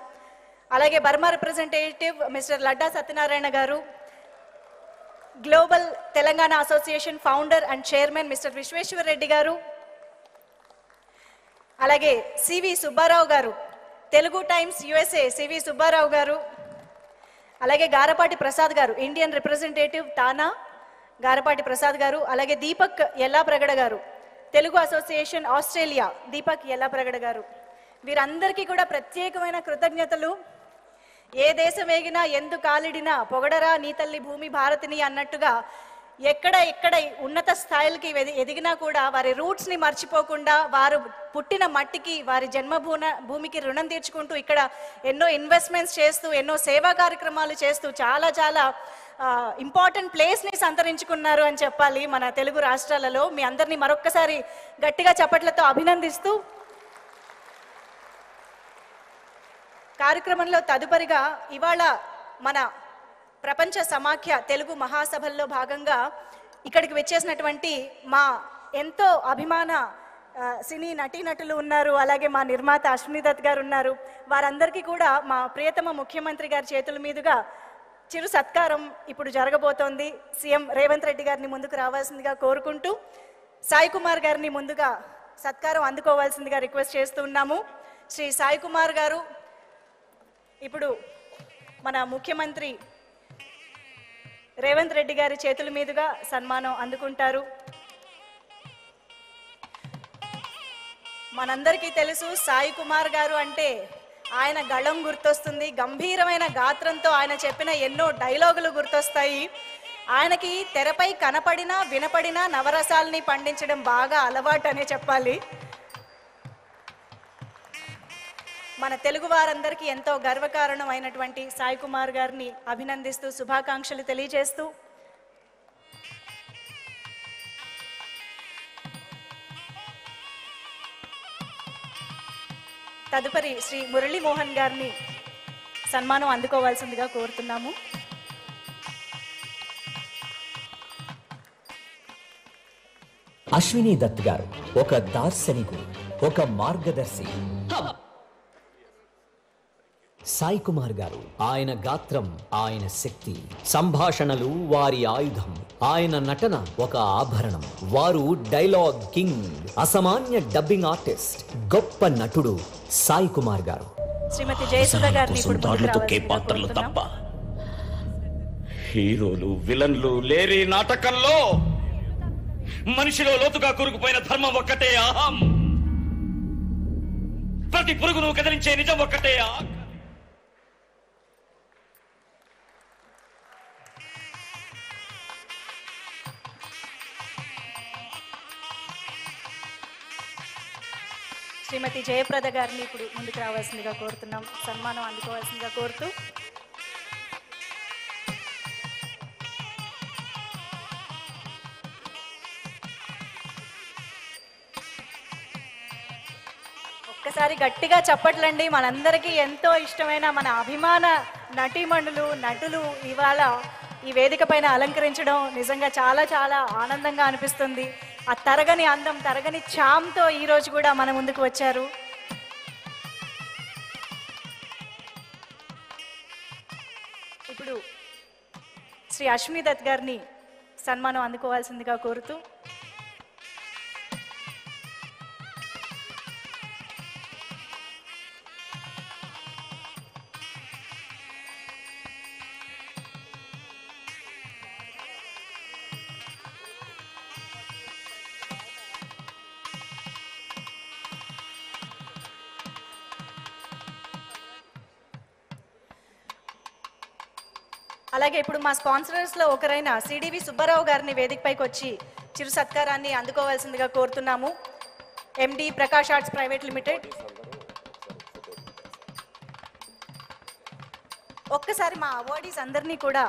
అలాగే Burma representative mister Ladda Satyanarayana గారు, global Telangana association founder and chairman mister Vishweshwar Reddy గారు, అలాగే సివి సుబ్బారావు గారు, Telugu Times USA CV Subbarao గారు, అలాగే గారపాటి ప్రసాద్ గారు, ఇండియన్ రిప్రజెంటేటివ్ తానా గారపాటి ప్రసాద్ గారు, అలాగే దీపక్ ఎల్లాప్రగడ గారు, తెలుగు అసోసియేషన్ ఆస్ట్రేలియా దీపక్ ఎల్లాప్రగడ గారు. వీరందరికీ కూడా ప్రత్యేకమైన కృతజ్ఞతలు. ఏ దేశం వేగినా ఎందు కాలిడినా పొగడరా నీ తల్లి భూమి భారతిని అన్నట్టుగా ఎక్కడ ఉన్నత స్థాయిలకి ఎదిగినా కూడా వారి రూట్స్ని మర్చిపోకుండా వారు పుట్టిన మట్టికి వారి భూమికి రుణం తీర్చుకుంటూ ఇక్కడ ఎన్నో ఇన్వెస్ట్మెంట్స్ చేస్తూ ఎన్నో సేవా కార్యక్రమాలు చేస్తూ చాలా చాలా ఇంపార్టెంట్ ప్లేస్ని సంతరించుకున్నారు అని చెప్పాలి మన తెలుగు రాష్ట్రాలలో. మీ అందరినీ మరొక్కసారి గట్టిగా చప్పట్లతో అభినందిస్తూ కార్యక్రమంలో తదుపరిగా ఇవాళ మన ప్రపంచ సమాఖ్య తెలుగు మహాసభల్లో భాగంగా ఇక్కడికి వచ్చేసినటువంటి మా ఎంతో అభిమాన సినీ నటీనటులు ఉన్నారు, అలాగే మా నిర్మాత అశ్విని దత్ గారు ఉన్నారు. వారందరికీ కూడా మా ప్రియతమ ముఖ్యమంత్రి గారి చేతుల మీదుగా చిరు సత్కారం ఇప్పుడు జరగబోతోంది. సీఎం రేవంత్ రెడ్డి గారిని ముందుకు రావాల్సిందిగా కోరుకుంటూ సాయి కుమార్ గారిని ముందుగా సత్కారం అందుకోవాల్సిందిగా రిక్వెస్ట్ చేస్తూ ఉన్నాము. శ్రీ సాయి కుమార్ గారు ఇప్పుడు మన ముఖ్యమంత్రి రేవంత్ రెడ్డి గారి చేతుల మీదుగా సన్మానం అందుకుంటారు. మనందరికీ తెలుసు సాయి కుమార్ గారు అంటే ఆయన గళం గుర్తొస్తుంది, గంభీరమైన గాత్రంతో ఆయన చెప్పిన ఎన్నో డైలాగులు గుర్తొస్తాయి. ఆయనకి తెరపై కనపడినా వినపడినా నవరసాలని పండించడం బాగా అలవాటు అనే చెప్పాలి. మన తెలుగు వారందరికీ ఎంతో గర్వకారణం అయినటువంటి సాయి కుమార్ గారిని అభినందిస్తూ శుభాకాంక్షలు తెలియజేస్తూ తదుపరి శ్రీ మురళీమోహన్ గారిని సన్మానం అందుకోవాల్సిందిగా కోరుతున్నాము. అశ్విని దత్ గారు ఒక దార్శనికుడు, ఒక మార్గదర్శి. సాయి కుమార్ గారు. ఆయన గాత్రం, ఆయన శక్తి, సంభాషణలు వారి ఆయుధం, ఆయన నటన ఒక ఆభరణం. వారు డైలాగ్ కింగ్, అసామాన్య డబ్బింగ్ ఆర్టిస్ట్, గొప్ప నటుడు సాయి కుమార్ గారు. శ్రీమతి జయసుధ గారిని ఇప్పుడు ముందుకు తొక్కే పాత్రలు తప్ప హీరోలు విలన్లు లేరి నాటకంలో మనిషిలో లోతుగా కూరుకుపోయిన ధర్మం ఒక్కటే అహం. ప్రతి పురుగును కదిలించే నిజం ఒక్కటే శ్రీమతి జయప్రద గారిని ఇప్పుడు ముందుకు రావాల్సిందిగా కోరుతున్నాం, సన్మానం అందుకోవాల్సిందిగా కోరుతూ. ఒక్కసారి గట్టిగా చప్పట్లండి. మనందరికీ ఎంతో ఇష్టమైన మన అభిమాన నటీమణులు, నటులు ఇవాళ ఈ వేదిక పైన అలంకరించడం నిజంగా చాలా చాలా ఆనందంగా అనిపిస్తుంది. ఆ తరగని అందం, తరగని ఛామ్తో ఈరోజు కూడా మన ముందుకు వచ్చారు. ఇప్పుడు శ్రీ అశ్విని దత్ గారిని సన్మానం అందుకోవాల్సిందిగా కోరుతూ. అలాగే ఇప్పుడు మా స్పాన్సరర్స్లో ఒకరైన సిడివి సుబ్బారావు గారిని వేదికపైకి వచ్చి చిరు సత్కారాన్ని అందుకోవాల్సిందిగా కోరుతున్నాము. ఎండి ప్రకాష్ ఆర్ట్స్ ప్రైవేట్ లిమిటెడ్. ఒక్కసారి మా అవార్డీస్ అందరినీ కూడా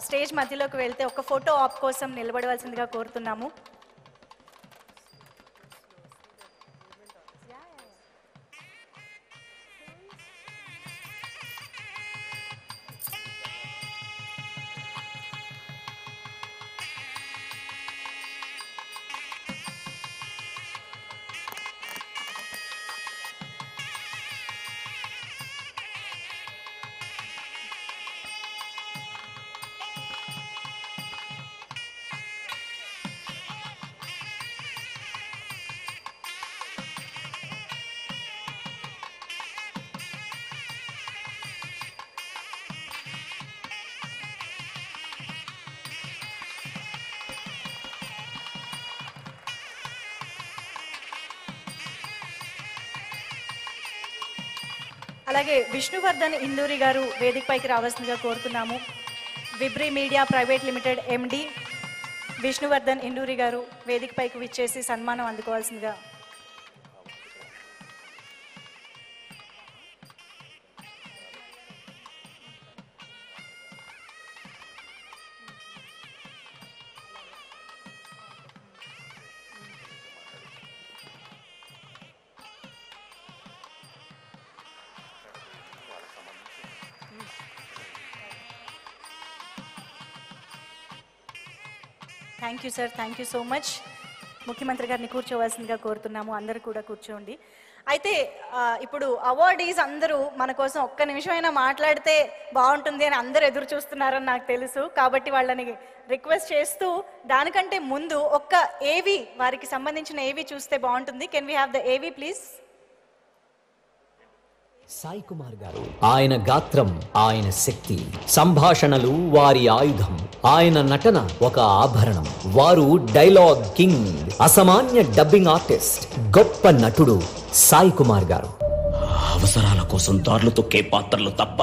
స్టేజ్ మధ్యలోకి వెళ్తే ఒక ఫోటో ఆప్ కోసం నిలబడవలసిందిగా కోరుతున్నాము. అలాగే విష్ణువర్ధన్ ఇందూరి గారు వేదికపైకి రావాల్సిందిగా కోరుతున్నాము. Vibri media private limited MD Vishnuvardhan Induri గారు వేదికపైకి విచ్చేసి సన్మానం అందుకోవాల్సిందిగా. Thank you sir, thank you so much. ముఖ్యమంత్రి గారిని కూర్చోవలసిందిగా కోరుతున్నాము. అందరూ కూడా కూర్చోండి. అయితే ఇప్పుడు అవార్డీస్ అందరూ మన కోసం ఒక్క నిమిషమైనా మాట్లాడితే బాగుంటుంది అని అందరూ ఎదురు చూస్తున్నారని నాకు తెలుసు. కాబట్టి వాళ్ళని రిక్వెస్ట్ చేస్తూ దానికంటే ముందు ఒక్క ఏవి, వారికి సంబంధించిన ఏవి చూస్తే బాగుంటుంది. కెన్ వీ హ్యావ్ ద ఏవి ప్లీజ్? సాయి కుమార్ గారు. ఆయన గాత్రం, ఆయన శక్తి, సంభాషణలు వారి ఆయుధం, ఆయన నటన ఒక ఆభరణం. వారు డైలాగ్ కింగ్, అసామాన్య డబ్బింగ్ ఆర్టిస్ట్, గొప్ప నటుడు సాయి కుమార్ గారు. అవసరాల కోసం దారులు తొక్కే పాత్రలు తప్ప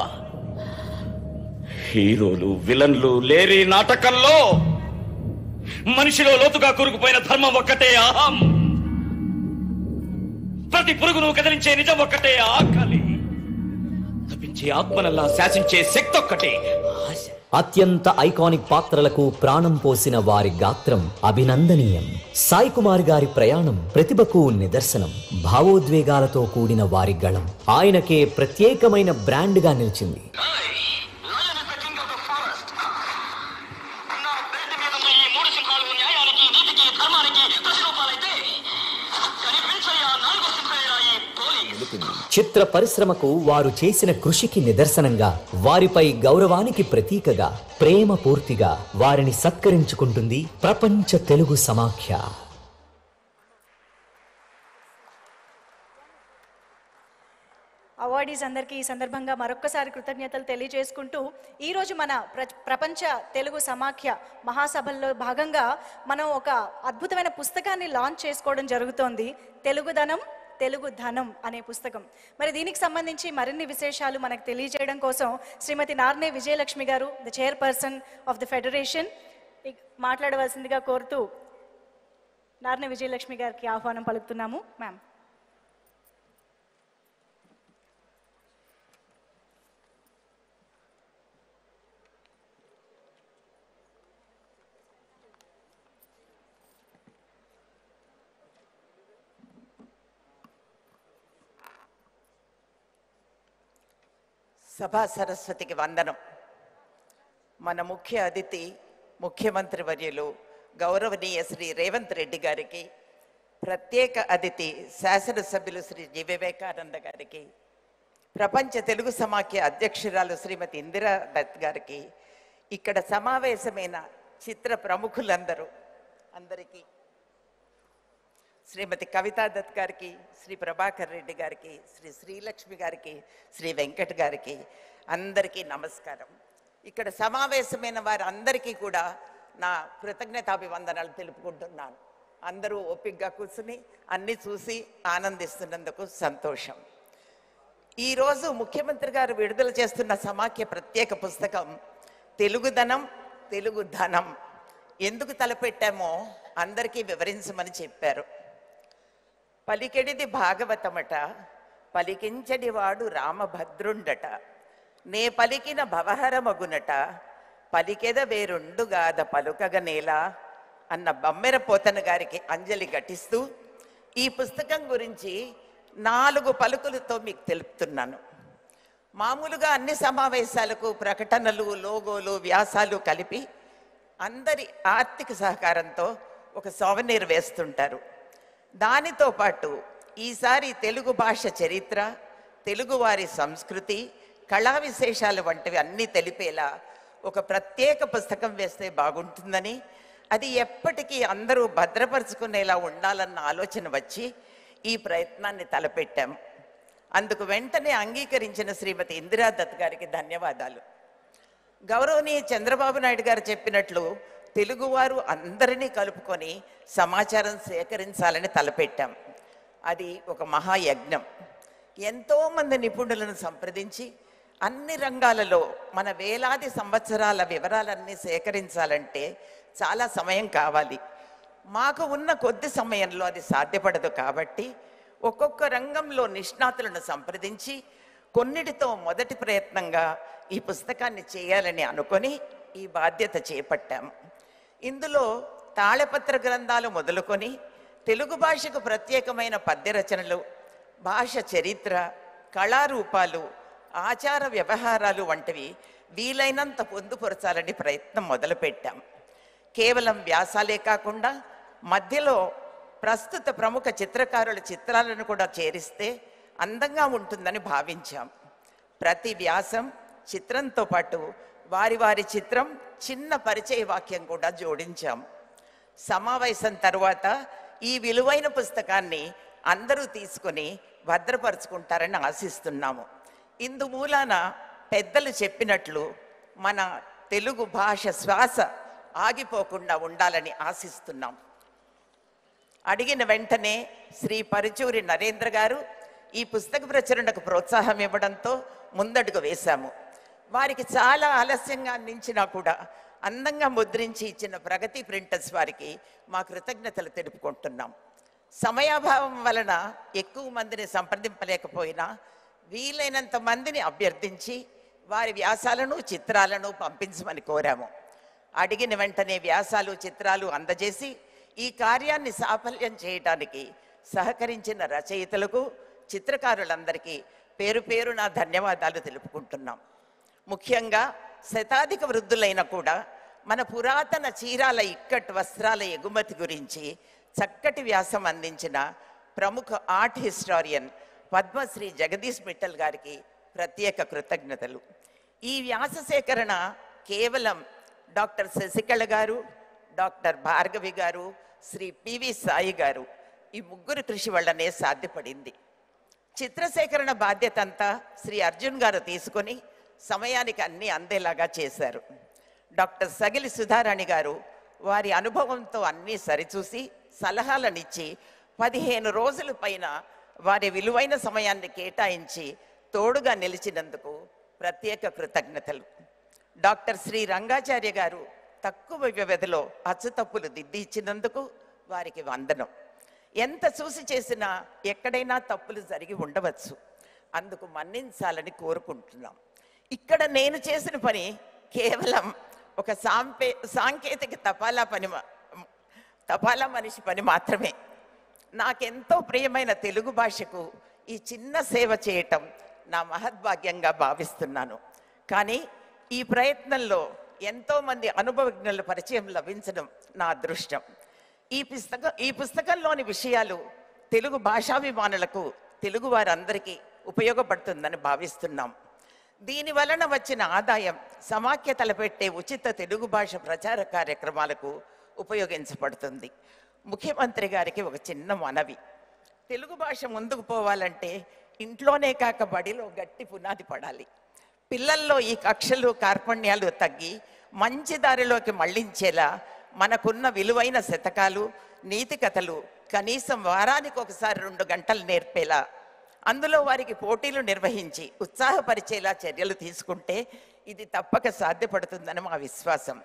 హీరోలు విలన్లు లేరి నాటకంలో మనిషిలో లోతుగా కూరుకుపోయిన ధర్మం ఒక్కటే అహం. ప్రతి పురుగును కదిలించే నిజం ఒక్కటే ఆకలి. తప్పించే ఆత్మనల్లా శాసించే శక్తి ఒక్కటే ఆశ. అత్యంత ఐకానిక్ పాత్రలకు ప్రాణం పోసిన వారి గాత్రం అభినందనీయం. సాయి కుమార్ గారి ప్రయాణం ప్రతిభకు నిదర్శనం. భావోద్వేగాలతో కూడిన వారి గళం ఆయనకే ప్రత్యేకమైన బ్రాండ్ గా నిలిచింది. చిత్ర పరిశ్రమకు వారు చేసిన కృషికి నిదర్శనంగా, వారిపై గౌరవానికి ప్రతీకగా, ప్రేమ పూర్తిగా వారిని సత్కరించుకుంటుంది ప్రపంచ తెలుగు సమాఖ్య. అవార్డీస్ అందరికీ ఈ సందర్భంగా మరొక్కసారి కృతజ్ఞతలు తెలియజేసుకుంటూ ఈరోజు మన ప్రపంచ తెలుగు సమాఖ్య మహాసభల్లో భాగంగా మనం ఒక అద్భుతమైన పుస్తకాన్ని లాంచ్ చేసుకోవడం జరుగుతోంది. తెలుగుదనం తెలుగు ధనం అనే పుస్తకం. మరి దీనికి సంబంధించి మరిన్ని విశేషాలు మనకు తెలియజేయడం కోసం శ్రీమతి నార్నే విజయలక్ష్మి గారు, the chairperson of the federation, మాట్లాడవలసిందిగా కోరుతూ నార్నే విజయలక్ష్మి గారికి ఆహ్వానం పలుకుతున్నాము. మ్యామ్. సభా సరస్వతికి వందనం. మన ముఖ్య అతిథి ముఖ్యమంత్రి వర్యులు గౌరవనీయ శ్రీ రేవంత్ రెడ్డి గారికి, ప్రత్యేక అతిథి శాసనసభ్యులు శ్రీ జి వివేకానంద గారికి, ప్రపంచ తెలుగు సమాఖ్య అధ్యక్షురాలు శ్రీమతి ఇందిరా దత్ గారికి, ఇక్కడ సమావేశమైన చిత్ర ప్రముఖులందరూ అందరికీ, శ్రీమతి కవితా దత్ గారికి, శ్రీ ప్రభాకర్ రెడ్డి గారికి, శ్రీ శ్రీలక్ష్మి గారికి, శ్రీ వెంకట్ గారికి అందరికీ నమస్కారం. ఇక్కడ సమావేశమైన వారు అందరికీ కూడా నా కృతజ్ఞతాభివందనాలు తెలుపుకుంటున్నాను. అందరూ ఓపికగా కూర్చుని అన్ని చూసి ఆనందిస్తున్నందుకు సంతోషం. ఈరోజు ముఖ్యమంత్రి గారు విడుదల చేస్తున్న సమాఖ్య ప్రత్యేక పుస్తకం తెలుగుదనం తెలుగు ధనం. ఎందుకు తలపెట్టామో అందరికీ వివరించమని చెప్పారు. పలికెడిది భాగవతమట, పలికించడివాడు రామభద్రుండట, నే పలికిన భవహరమగునట, పలికెద వేరుండుగాద పలుకగనేలా అన్న బమ్మెర పోతన గారికి అంజలి ఘటిస్తూ ఈ పుస్తకం గురించి 4 పలుకులతో మీకు తెలుపుతున్నాను. మామూలుగా అన్ని సమావేశాలకు ప్రకటనలు, లోగోలు, వ్యాసాలు కలిపి అందరి ఆర్థిక సహకారంతో ఒక సోవనీర్ వేస్తుంటారు. దానితో పాటు ఈసారి తెలుగు భాష చరిత్ర, తెలుగువారి సంస్కృతి, కళా విశేషాలు వంటివి అన్నీ తెలిపేలా ఒక ప్రత్యేక పుస్తకం వేస్తే బాగుంటుందని, అది ఎప్పటికీ అందరూ భద్రపరుచుకునేలా ఉండాలన్న ఆలోచన వచ్చి ఈ ప్రయత్నాన్ని తలపెట్టాం. అందుకు వెంటనే అంగీకరించిన శ్రీమతి ఇందిరా దత్ గారికి ధన్యవాదాలు. గౌరవనీయ చంద్రబాబు నాయుడు గారు చెప్పినట్లు తెలుగువారు అందరినీ కలుపుకొని సమాచారం సేకరించాలని తలపెట్టాం. అది ఒక మహాయజ్ఞం. ఎంతోమంది నిపుణులను సంప్రదించి అన్ని రంగాలలో మన వేలాది సంవత్సరాల వివరాలన్నీ సేకరించాలంటే చాలా సమయం కావాలి. మాకు ఉన్న కొద్ది సమయంలో అది సాధ్యపడదు. కాబట్టి ఒక్కొక్క రంగంలో నిష్ణాతులను సంప్రదించి కొన్నిటితో మొదటి ప్రయత్నంగా ఈ పుస్తకాన్ని చేయాలని అనుకొని ఈ బాధ్యత చేపట్టాము. ఇందులో తాళపత్ర గ్రంథాలు మొదలుకొని తెలుగు భాషకు ప్రత్యేకమైన పద్య రచనలు, భాష చరిత్ర, కళారూపాలు, ఆచార వ్యవహారాలు వంటివి వీలైనంత పొందుపరచాలని ప్రయత్నం మొదలుపెట్టాం. కేవలం వ్యాసాలే కాకుండా మధ్యలో ప్రస్తుత ప్రముఖ చిత్రకారుల చిత్రాలను కూడా చేరిస్తే అందంగా ఉంటుందని భావించాం. ప్రతి వ్యాసం చిత్రంతో పాటు వారి వారి చిత్రం, చిన్న పరిచయ వాక్యం కూడా జోడించాం. సమావేశం తరువాత ఈ విలువైన పుస్తకాన్ని అందరూ తీసుకొని భద్రపరుచుకుంటారని ఆశిస్తున్నాము. ఇందు మూలాన పెద్దలు చెప్పినట్లు మన తెలుగు భాష శ్వాస ఆగిపోకుండా ఉండాలని ఆశిస్తున్నాం. అడిగిన వెంటనే శ్రీ పరుచూరి నరేంద్ర గారు ఈ పుస్తక ప్రచురణకు ప్రోత్సాహం ఇవ్వడంతో ముందడుగు వేశాము. వారికి చాలా ఆలస్యంగా అందించినా కూడా అందంగా ముద్రించి ఇచ్చిన ప్రగతి ప్రింటర్స్ వారికి మా కృతజ్ఞతలు తెలుపుకుంటున్నాం. సమయాభావం వలన ఎక్కువ మందిని సంప్రదింపలేకపోయినా వీలైనంత మందిని అభ్యర్థించి వారి వ్యాసాలను, చిత్రాలను పంపించమని కోరాము. అడిగిన వెంటనే వ్యాసాలు, చిత్రాలు అందజేసి ఈ కార్యాన్ని సాఫల్యం చేయడానికి సహకరించిన రచయితలకు, చిత్రకారులందరికీ పేరు పేరున ధన్యవాదాలు తెలుపుకుంటున్నాం. ముఖ్యంగా శతాధిక వృద్ధులైన కూడా మన పురాతన చీరాల, ఇక్కట్ వస్త్రాల ఎగుమతి గురించి చక్కటి వ్యాసం అందించిన ప్రముఖ ఆర్ట్ హిస్టారియన్ పద్మశ్రీ జగదీష్ మిట్టల్ గారికి ప్రత్యేక కృతజ్ఞతలు. ఈ వ్యాస సేకరణ కేవలం డాక్టర్ శశికళ గారు, డాక్టర్ భార్గవి గారు, శ్రీ పివి సాయి గారు ఈ ముగ్గురు కృషి వల్లనే సాధ్యపడింది. చిత్రసేకరణ బాధ్యత అంతా శ్రీ అర్జున్ గారు తీసుకొని సమయానికి అన్నీ అందేలాగా చేశారు. డాక్టర్ సగిలి సుధారాణి గారు వారి అనుభవంతో అన్నీ సరిచూసి సలహాలనిచ్చి 15 రోజుల పైన వారి విలువైన సమయాన్ని కేటాయించి తోడుగా నిలిచినందుకు ప్రత్యేక కృతజ్ఞతలు. డాక్టర్ శ్రీ రంగాచార్య గారు తక్కువ వ్యవధిలో అచ్చుతప్పులు దిద్ది ఇచ్చినందుకు వారికి వందనం. ఎంత చూసి చేసినా ఎక్కడైనా తప్పులు జరిగి ఉండవచ్చు, అందుకు మన్నించాలని కోరుకుంటున్నాం. ఇక్కడ నేను చేసిన పని కేవలం ఒక సాంకేతిక తపాలా మనిషి పని మాత్రమే. నాకెంతో ప్రియమైన తెలుగు భాషకు ఈ చిన్న సేవ చేయటం నా మహద్భాగ్యంగా భావిస్తున్నాను. కానీ ఈ ప్రయత్నంలో ఎంతోమంది అనుభవజ్ఞుల పరిచయం లభించడం నా అదృష్టం. ఈ పుస్తకంలోని విషయాలు తెలుగు భాషాభిమానులకు, తెలుగు వారందరికీ ఉపయోగపడుతుందని భావిస్తున్నాం. దీని వలన వచ్చిన ఆదాయం సమాఖ్య తలపెట్టే ఉచిత తెలుగు భాష ప్రచార కార్యక్రమాలకు ఉపయోగించబడుతుంది. ముఖ్యమంత్రి గారికి ఒక చిన్న మనవి. తెలుగు భాష ముందుకు పోవాలంటే ఇంట్లోనే కాక బడిలో గట్టి పునాది పడాలి. పిల్లల్లో ఈ కక్షలు కార్పణ్యాలు తగ్గి మంచి దారిలోకి మళ్లించేలా మనకున్న విలువైన శతకాలు, నీతి కథలు కనీసం వారానికి ఒకసారి 2 గంటలు నేర్పేలా, అందులో వారికి పోటీలు నిర్వహించి ఉత్సాహపరిచేలా చర్యలు తీసుకుంటే ఇది తప్పక సాధ్యపడుతుందని మా విశ్వాసం.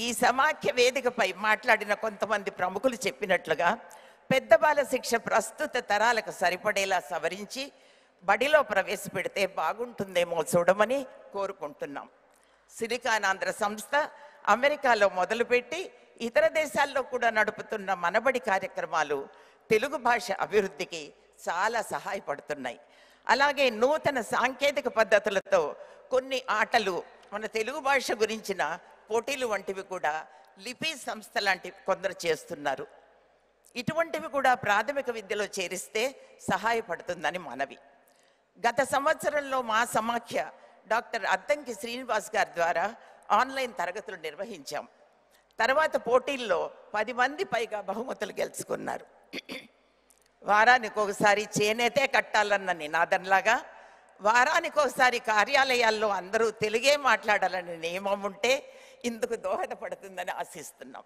ఈ సమాఖ్య వేదికపై మాట్లాడిన కొంతమంది ప్రముఖులు చెప్పినట్లుగా పెద్ద బాల శిక్ష ప్రస్తుత తరాలకు సరిపడేలా సవరించి బడిలో ప్రవేశపెడితే బాగుంటుందేమో చూడమని కోరుకుంటున్నాం. సిలికానాంధ్ర సంస్థ అమెరికాలో మొదలుపెట్టి ఇతర దేశాల్లో కూడా నడుపుతున్న మనబడి కార్యక్రమాలు తెలుగు భాష అభివృద్ధికి చాలా సహాయపడుతున్నాయి. అలాగే నూతన సాంకేతిక పద్ధతులతో కొన్ని ఆటలు, మన తెలుగు భాష గురించిన పోటీలు వంటివి కూడా లిపి సంస్థ లాంటి కొందరు చేస్తున్నారు. ఇటువంటివి కూడా ప్రాథమిక విద్యలో చేరిస్తే సహాయపడుతుందని మనవి. గత సంవత్సరంలో మా సమాఖ్య డాక్టర్ అద్దంకి శ్రీనివాస్ గారి ద్వారా ఆన్లైన్ తరగతులు నిర్వహించాం. తర్వాత పోటీల్లో 10 మంది పైగా బహుమతులు గెలుచుకున్నారు. వారానికి ఒకసారి చేనేతే కట్టాలన్న నినాదంలాగా వారానికి ఒకసారి కార్యాలయాల్లో అందరూ తెలుగే మాట్లాడాలనే నియమం ఉంటే ఇందుకు దోహదపడుతుందని ఆశిస్తున్నాం.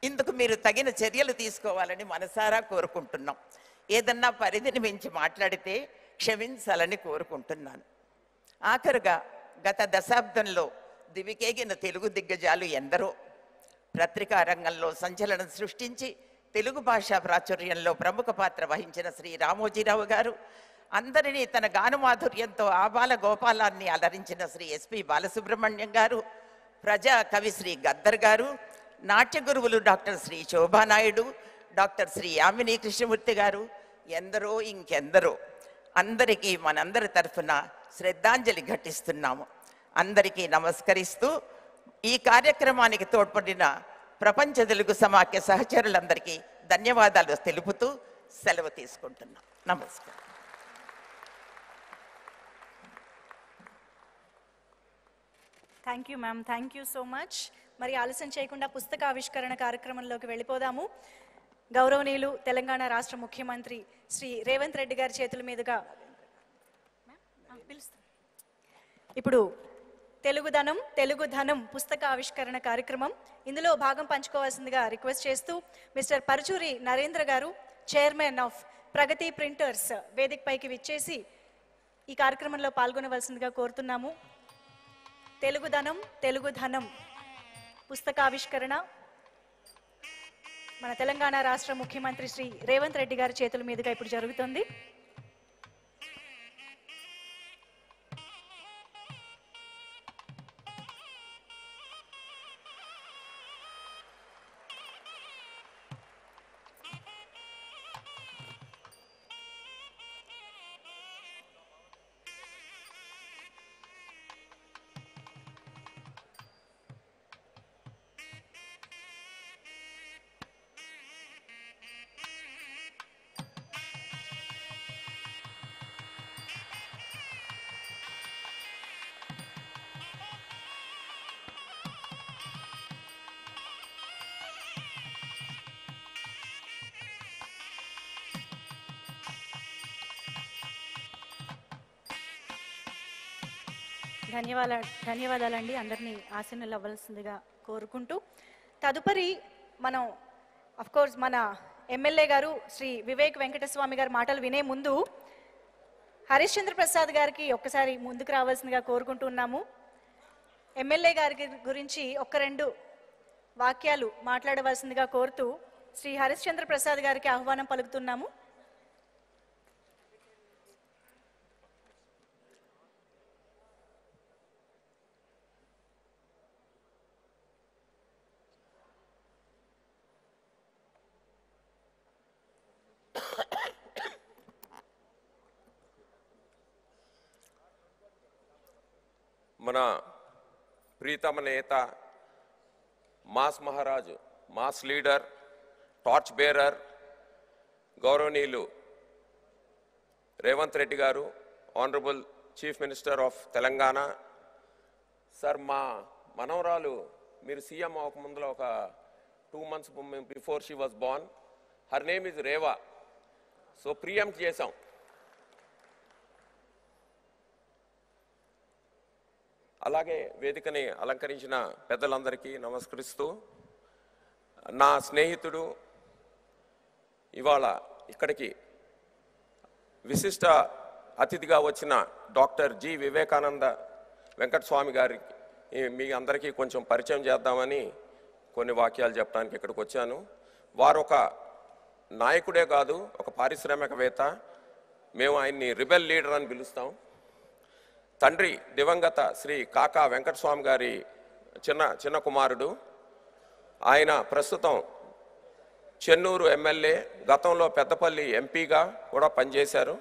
ఇందుకు మీరు తగిన చర్యలు తీసుకోవాలని మనసారా కోరుకుంటున్నాం. ఏదన్నా పరిధిని మించి మాట్లాడితే క్షమించాలని కోరుకుంటున్నాను. ఆఖరుగా గత దశాబ్దంలో దివికేగిన తెలుగు దిగ్గజాలు ఎందరో. పత్రికా రంగంలో సంచలనం సృష్టించి తెలుగు భాషా ప్రాచుర్యంలో ప్రముఖ పాత్ర వహించిన శ్రీ రామోజీరావు గారు, అందరినీ తన గానమాధుర్యంతో ఆబాల గోపాలాన్ని అలరించిన శ్రీ ఎస్పి బాలసుబ్రహ్మణ్యం గారు, ప్రజా కవి శ్రీ గద్దర్ గారు, నాట్య గురువులు డాక్టర్ శ్రీ శోభానాయుడు, డాక్టర్ శ్రీ యామిని కృష్ణమూర్తి గారు, ఎందరో ఇంకెందరో. అందరికీ మనందరి తరఫున శ్రద్ధాంజలి ఘటిస్తున్నాము. అందరికీ నమస్కరిస్తూ ఈ కార్యక్రమానికి తోడ్పడిన ప్రపంచ తెలుగు సమాఖ్య సహచరులందరికీ ధన్యవాదాలు తెలుపుతూ సెలవు తీసుకుంటున్నాం. నమస్కారం. Thank you ma'am, thank you so much. మరి ఆలస్యం చేయకుండా పుస్తక ఆవిష్కరణ కార్యక్రమంలోకి వెళ్ళిపోదాము. గౌరవనీయులు తెలంగాణ రాష్ట్ర ముఖ్యమంత్రి శ్రీ రేవంత్ రెడ్డి గారి చేతుల మీదుగా ఇప్పుడు తెలుగు ధనం పుస్తక ఆవిష్కరణ కార్యక్రమం, ఇందులో భాగం పంచుకోవాల్సిందిగా రిక్వెస్ట్ చేస్తూ మిస్టర్ పరుచూరి నరేంద్ర గారు, చైర్మన్ ఆఫ్ ప్రగతి ప్రింటర్స్, వేదిక పైకి విచ్చేసి ఈ కార్యక్రమంలో పాల్గొనవలసిందిగా కోరుతున్నాము. తెలుగు ధనం పుస్తకావిష్కరణ మన తెలంగాణ రాష్ట్ర ముఖ్యమంత్రి శ్రీ రేవంత్ రెడ్డి గారి చేతుల మీదుగా ఇప్పుడు జరుగుతుంది. ధన్యవాదాలండి. అందరినీ ఆశీనులు అవ్వాల్సిందిగా కోరుకుంటూ తదుపరి మనం కోర్స్ మన ఎమ్మెల్యే గారు శ్రీ వివేక్ వెంకటస్వామి గారి మాటలు వినే ముందు హరిశ్చంద్ర ప్రసాద్ గారికి ఒక్కసారి ముందుకు రావాల్సిందిగా కోరుకుంటున్నాము. ఎమ్మెల్యే గారి గురించి ఒక 2 వాక్యాలు మాట్లాడవలసిందిగా కోరుతూ శ్రీ హరిశ్చంద్ర ప్రసాద్ గారికి ఆహ్వానం పలుకుతున్నాము. మన ప్రీతమ నేత, మాస్ మహారాజు, మాస్ లీడర్, టార్చ్ బేరర్ గౌరవనీయులు రేవంత్ రెడ్డి గారు, honourable chief minister of Telangana. Sir, మా మనవరాలు మీరు సీఎం అవ్వక ముందులో ఒక 2 months before she was born, her name is Reva. So preempt చేశాం. అలాగే వేదికని అలంకరించిన పెద్దలందరికీ నమస్కరిస్తూ, నా స్నేహితుడు ఇవాళ ఇక్కడికి విశిష్ట అతిథిగా వచ్చిన డాక్టర్ జి వివేకానంద వెంకటస్వామి గారికి మీ అందరికీ కొంచెం పరిచయం చేద్దామని కొన్ని వాక్యాలు చెప్పడానికి ఇక్కడికి వచ్చాను. వారు ఒక నాయకుడే కాదు, ఒక పారిశ్రామికవేత్త. మేము ఆయన్ని రిబెల్ లీడర్ అని పిలుస్తాం. తండ్రి దివంగత శ్రీ కాకా వెంకటస్వామి గారి చిన్న కుమారుడు. ఆయన ప్రస్తుతం చెన్నూరు ఎమ్మెల్యే, గతంలో పెద్దపల్లి ఎంపీగా కూడా పనిచేశారు.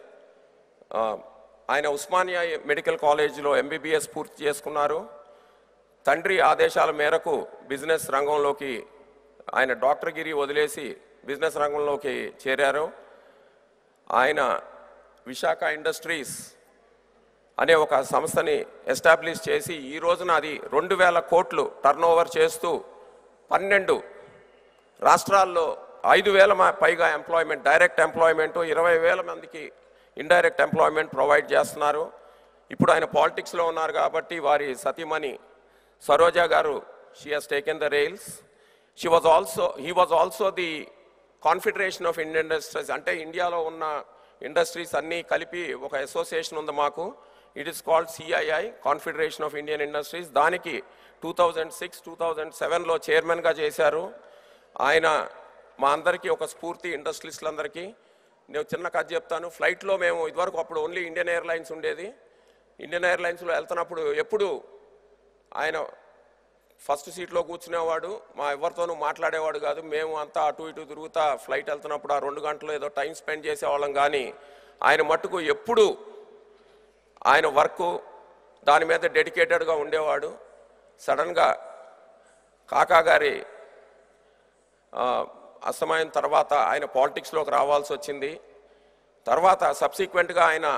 ఆయన ఉస్మానియా మెడికల్ కాలేజీలో ఎంబీబీఎస్ పూర్తి చేసుకున్నారు. తండ్రి ఆదేశాల మేరకు బిజినెస్ రంగంలోకి ఆయన డాక్టర్గిరి వదిలేసి బిజినెస్ రంగంలోకి చేరారు. ఆయన విశాఖ ఇండస్ట్రీస్ అనే ఒక సంస్థని ఎస్టాబ్లిష్ చేసి ఈ రోజున అది 2000 కోట్లు టర్నోవర్ చేస్తూ 12 రాష్ట్రాల్లో 5000 పైగా ఎంప్లాయ్మెంట్, డైరెక్ట్ ఎంప్లాయ్మెంట్, 20,000 మందికి ఇండైరెక్ట్ ఎంప్లాయ్మెంట్ ప్రొవైడ్ చేస్తున్నారు. ఇప్పుడు ఆయన పాలిటిక్స్లో ఉన్నారు కాబట్టి వారి సతీమణి సరోజా గారు, she has taken the rails. He was also the confederation of Indian industries, అంటే ఇండియాలో ఉన్న ఇండస్ట్రీస్ అన్నీ కలిపి ఒక అసోసియేషన్ ఉంది మాకు. It is called CII, confederation of Indian industries. దానికి 2006-2007లో చైర్మన్గా చేశారు. ఆయన మా అందరికీ ఒక స్ఫూర్తి, ఇండస్ట్రీస్లందరికీ. నేను చిన్న కథ చెప్తాను. ఫ్లైట్లో మేము ఇదివరకు అప్పుడు ఓన్లీ ఇండియన్ ఎయిర్లైన్స్ ఉండేది. ఇండియన్ ఎయిర్లైన్స్లో వెళ్తున్నప్పుడు ఎప్పుడు ఆయన ఫస్ట్ సీట్లో కూర్చునేవాడు, మా ఎవరితోనూ మాట్లాడేవాడు కాదు. మేము అంతా అటు ఇటు తిరుగుతా ఫ్లైట్ వెళ్తున్నప్పుడు ఆ 2 గంటలు ఏదో టైం స్పెండ్ చేసేవాళ్ళం. కానీ ఆయన మట్టుకు ఎప్పుడు ఆయన వర్క్ దాని మీద డెడికేటెడ్గా ఉండేవాడు. సడన్గా కాకా గారి అస్తమయం తర్వాత ఆయన పాలిటిక్స్లోకి రావాల్సి వచ్చింది. తర్వాత సబ్సిక్వెంట్గా ఆయన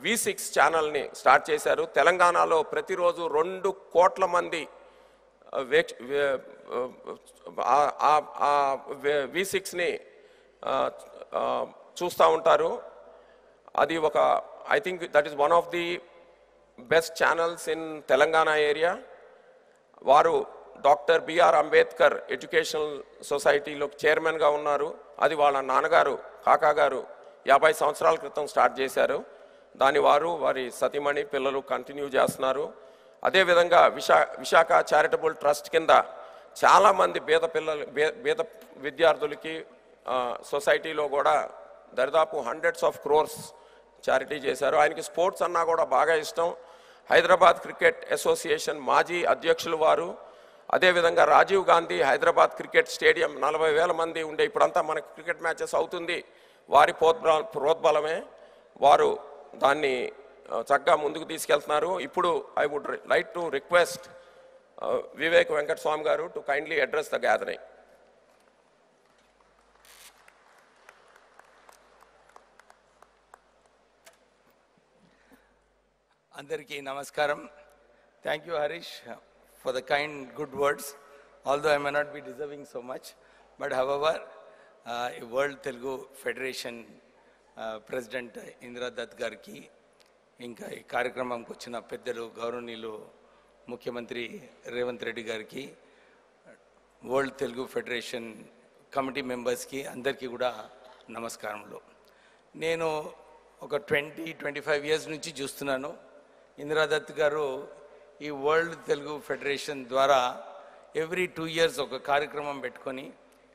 V6 ఛానల్ని స్టార్ట్ చేశారు. తెలంగాణలో ప్రతిరోజు 2 కోట్ల మంది V6ని చూస్తూ ఉంటారు. అది ఒక, I think that is one of the best channels in Telangana area. వారు డాక్టర్ బిఆర్ అంబేద్కర్ ఎడ్యుకేషనల్ సొసైటీలో చైర్మన్గా ఉన్నారు. అది వాళ్ళ నాన్నగారు కాకా గారు 50 సంవత్సరాల క్రితం స్టార్ట్ చేశారు. దాని వారి సతీమణి పిల్లలు కంటిన్యూ చేస్తున్నారు. అదేవిధంగా విశాఖ చారిటబుల్ ట్రస్ట్ కింద చాలామంది బీద విద్యార్థులకి సొసైటీలో కూడా దరిదాపు hundreds of crores చారిటీ చేశారు. ఆయనకి స్పోర్ట్స్ అన్నా కూడా బాగా ఇష్టం. హైదరాబాద్ క్రికెట్ అసోసియేషన్ మాజీ అధ్యక్షులు వారు. అదేవిధంగా రాజీవ్ గాంధీ హైదరాబాద్ క్రికెట్ స్టేడియం 40,000 మంది ఉండే, ఇప్పుడంతా మనకి క్రికెట్ మ్యాచెస్ అవుతుంది, వారి ప్రోద్బలమే. వారు దాన్ని చక్కగా ముందుకు తీసుకెళ్తున్నారు. ఇప్పుడు I would like to request Vivek Venkataswamy గారు to kindly address the gathering. అందరికీ నమస్కారం. Thank you Harish for the kind good words, although I may not be deserving so much, but however World Telugu Federation President Indra Dutt gariki ఇంకా ఈ కార్యక్రమంకి వచ్చిన పెద్దలు గౌరవనీయులు ముఖ్యమంత్రి రేవంత్ రెడ్డి గారికి, వరల్డ్ తెలుగు ఫెడరేషన్ కమిటీ మెంబర్స్కి అందరికీ కూడా నమస్కారములు. నేను ఒక 25 ఇయర్స్ నుంచి చూస్తున్నాను. ఇందిరాదత్ గారు ఈ వరల్డ్ తెలుగు ఫెడరేషన్ ద్వారా ఎవ్రీ 2 ఇయర్స్ ఒక కార్యక్రమం పెట్టుకొని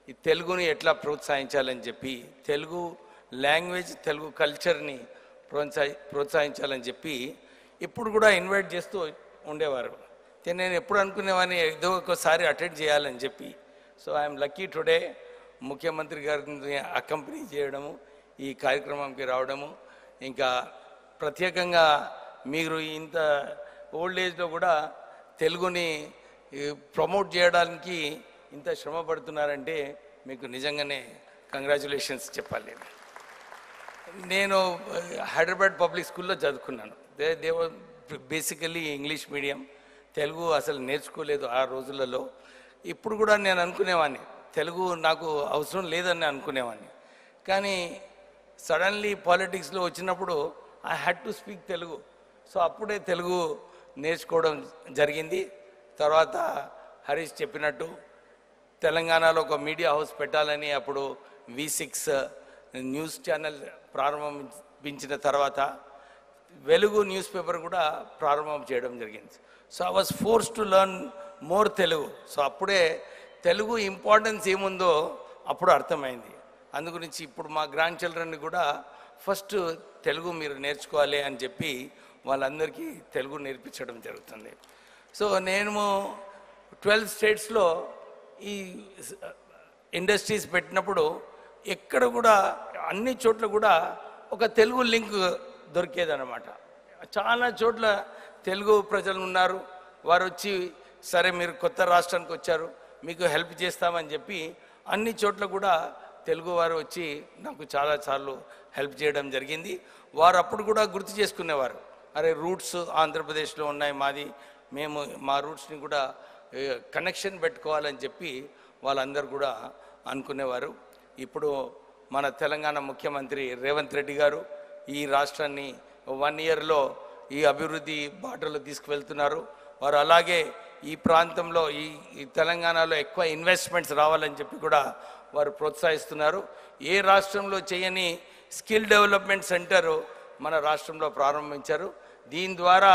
ఈ తెలుగుని ఎట్లా ప్రోత్సహించాలని చెప్పి, తెలుగు లాంగ్వేజ్, తెలుగు కల్చర్ని ప్రోత్సహించాలని చెప్పి ఇప్పుడు కూడా ఇన్వైట్ చేస్తూ ఉండేవారు. నేను ఎప్పుడు అనుకునేవాడిని ఏదో ఒకసారి అటెండ్ చేయాలని చెప్పి. సో ఐఎమ్ లక్కీ టుడే ముఖ్యమంత్రి గారిని అకంపెనీ చేయడము, ఈ కార్యక్రమంకి రావడము, ఇంకా ప్రత్యేకంగా మీరు ఇంత ఓల్డ్ ఏజ్లో కూడా తెలుగుని ప్రమోట్ చేయడానికి ఇంత శ్రమ పడుతున్నారంటే మీకు నిజంగానే కంగ్రాచులేషన్స్ చెప్పాలి. నేను హైదరాబాద్ పబ్లిక్ స్కూల్లో చదువుకున్నాను. They basically English medium. Telugu అసలు నేర్చుకోలేదు ఆ రోజులలో. ఇప్పుడు కూడా నేను అనుకునేవాడిని తెలుగు నాకు అవసరం లేదని అనుకునేవాడిని. కానీ సడన్లీ పాలిటిక్స్లో వచ్చినప్పుడు I had to speak Telugu. So అప్పుడే తెలుగు నేర్చుకోవడం జరిగింది. తర్వాత హరీష్ చెప్పినట్టు తెలంగాణలో ఒక మీడియా హౌస్ పెట్టాలని అప్పుడు V6 న్యూస్ ఛానల్ ప్రారంభించిన తర్వాత వెలుగు న్యూస్ పేపర్ కూడా ప్రారంభం చేయడం జరిగింది. So I was force to learn more Telugu. So అప్పుడే తెలుగు ఇంపార్టెన్స్ ఏముందో అప్పుడు అర్థమైంది. అందుగురించి ఇప్పుడు మా గ్రాండ్ చిల్డ్రన్ని కూడా ఫస్ట్ తెలుగు మీరు నేర్చుకోవాలి అని చెప్పి వాళ్ళందరికీ తెలుగు నేర్పించడం జరుగుతుంది. సో నేను 12 స్టేట్స్లో ఈ ఇండస్ట్రీస్ పెట్టినప్పుడు ఎక్కడ కూడా అన్ని చోట్ల కూడా ఒక తెలుగు లింక్ దొరికేదన్నమాట. చాలా చోట్ల తెలుగు ప్రజలు ఉన్నారు. వారు వచ్చి సరే మీరు కొత్త రాష్ట్రానికి వచ్చారు, మీకు హెల్ప్ చేస్తామని చెప్పి అన్ని చోట్ల కూడా తెలుగు వారు వచ్చి నాకు చాలాసార్లు హెల్ప్ చేయడం జరిగింది. వారు అప్పుడు కూడా గుర్తు చేసుకునేవారు, అరే రూట్స్ ఆంధ్రప్రదేశ్లో ఉన్నాయి మాది, మేము మా రూట్స్ని కూడా కనెక్షన్ పెట్టుకోవాలని చెప్పి వాళ్ళందరూ కూడా అనుకునేవారు. ఇప్పుడు మన తెలంగాణ ముఖ్యమంత్రి రేవంత్ రెడ్డి గారు ఈ రాష్ట్రాన్ని 1 ఇయర్లో ఈ అభివృద్ధి బాటలో తీసుకువెళ్తున్నారు. వారు అలాగే ఈ ప్రాంతంలో ఈ తెలంగాణలో ఎక్కువ ఇన్వెస్ట్మెంట్స్ రావాలని చెప్పి కూడా వారు ప్రోత్సహిస్తున్నారు. ఏ రాష్ట్రంలో చేయని స్కిల్ డెవలప్మెంట్ సెంటర్ మన రాష్ట్రంలో ప్రారంభించారు. దీని ద్వారా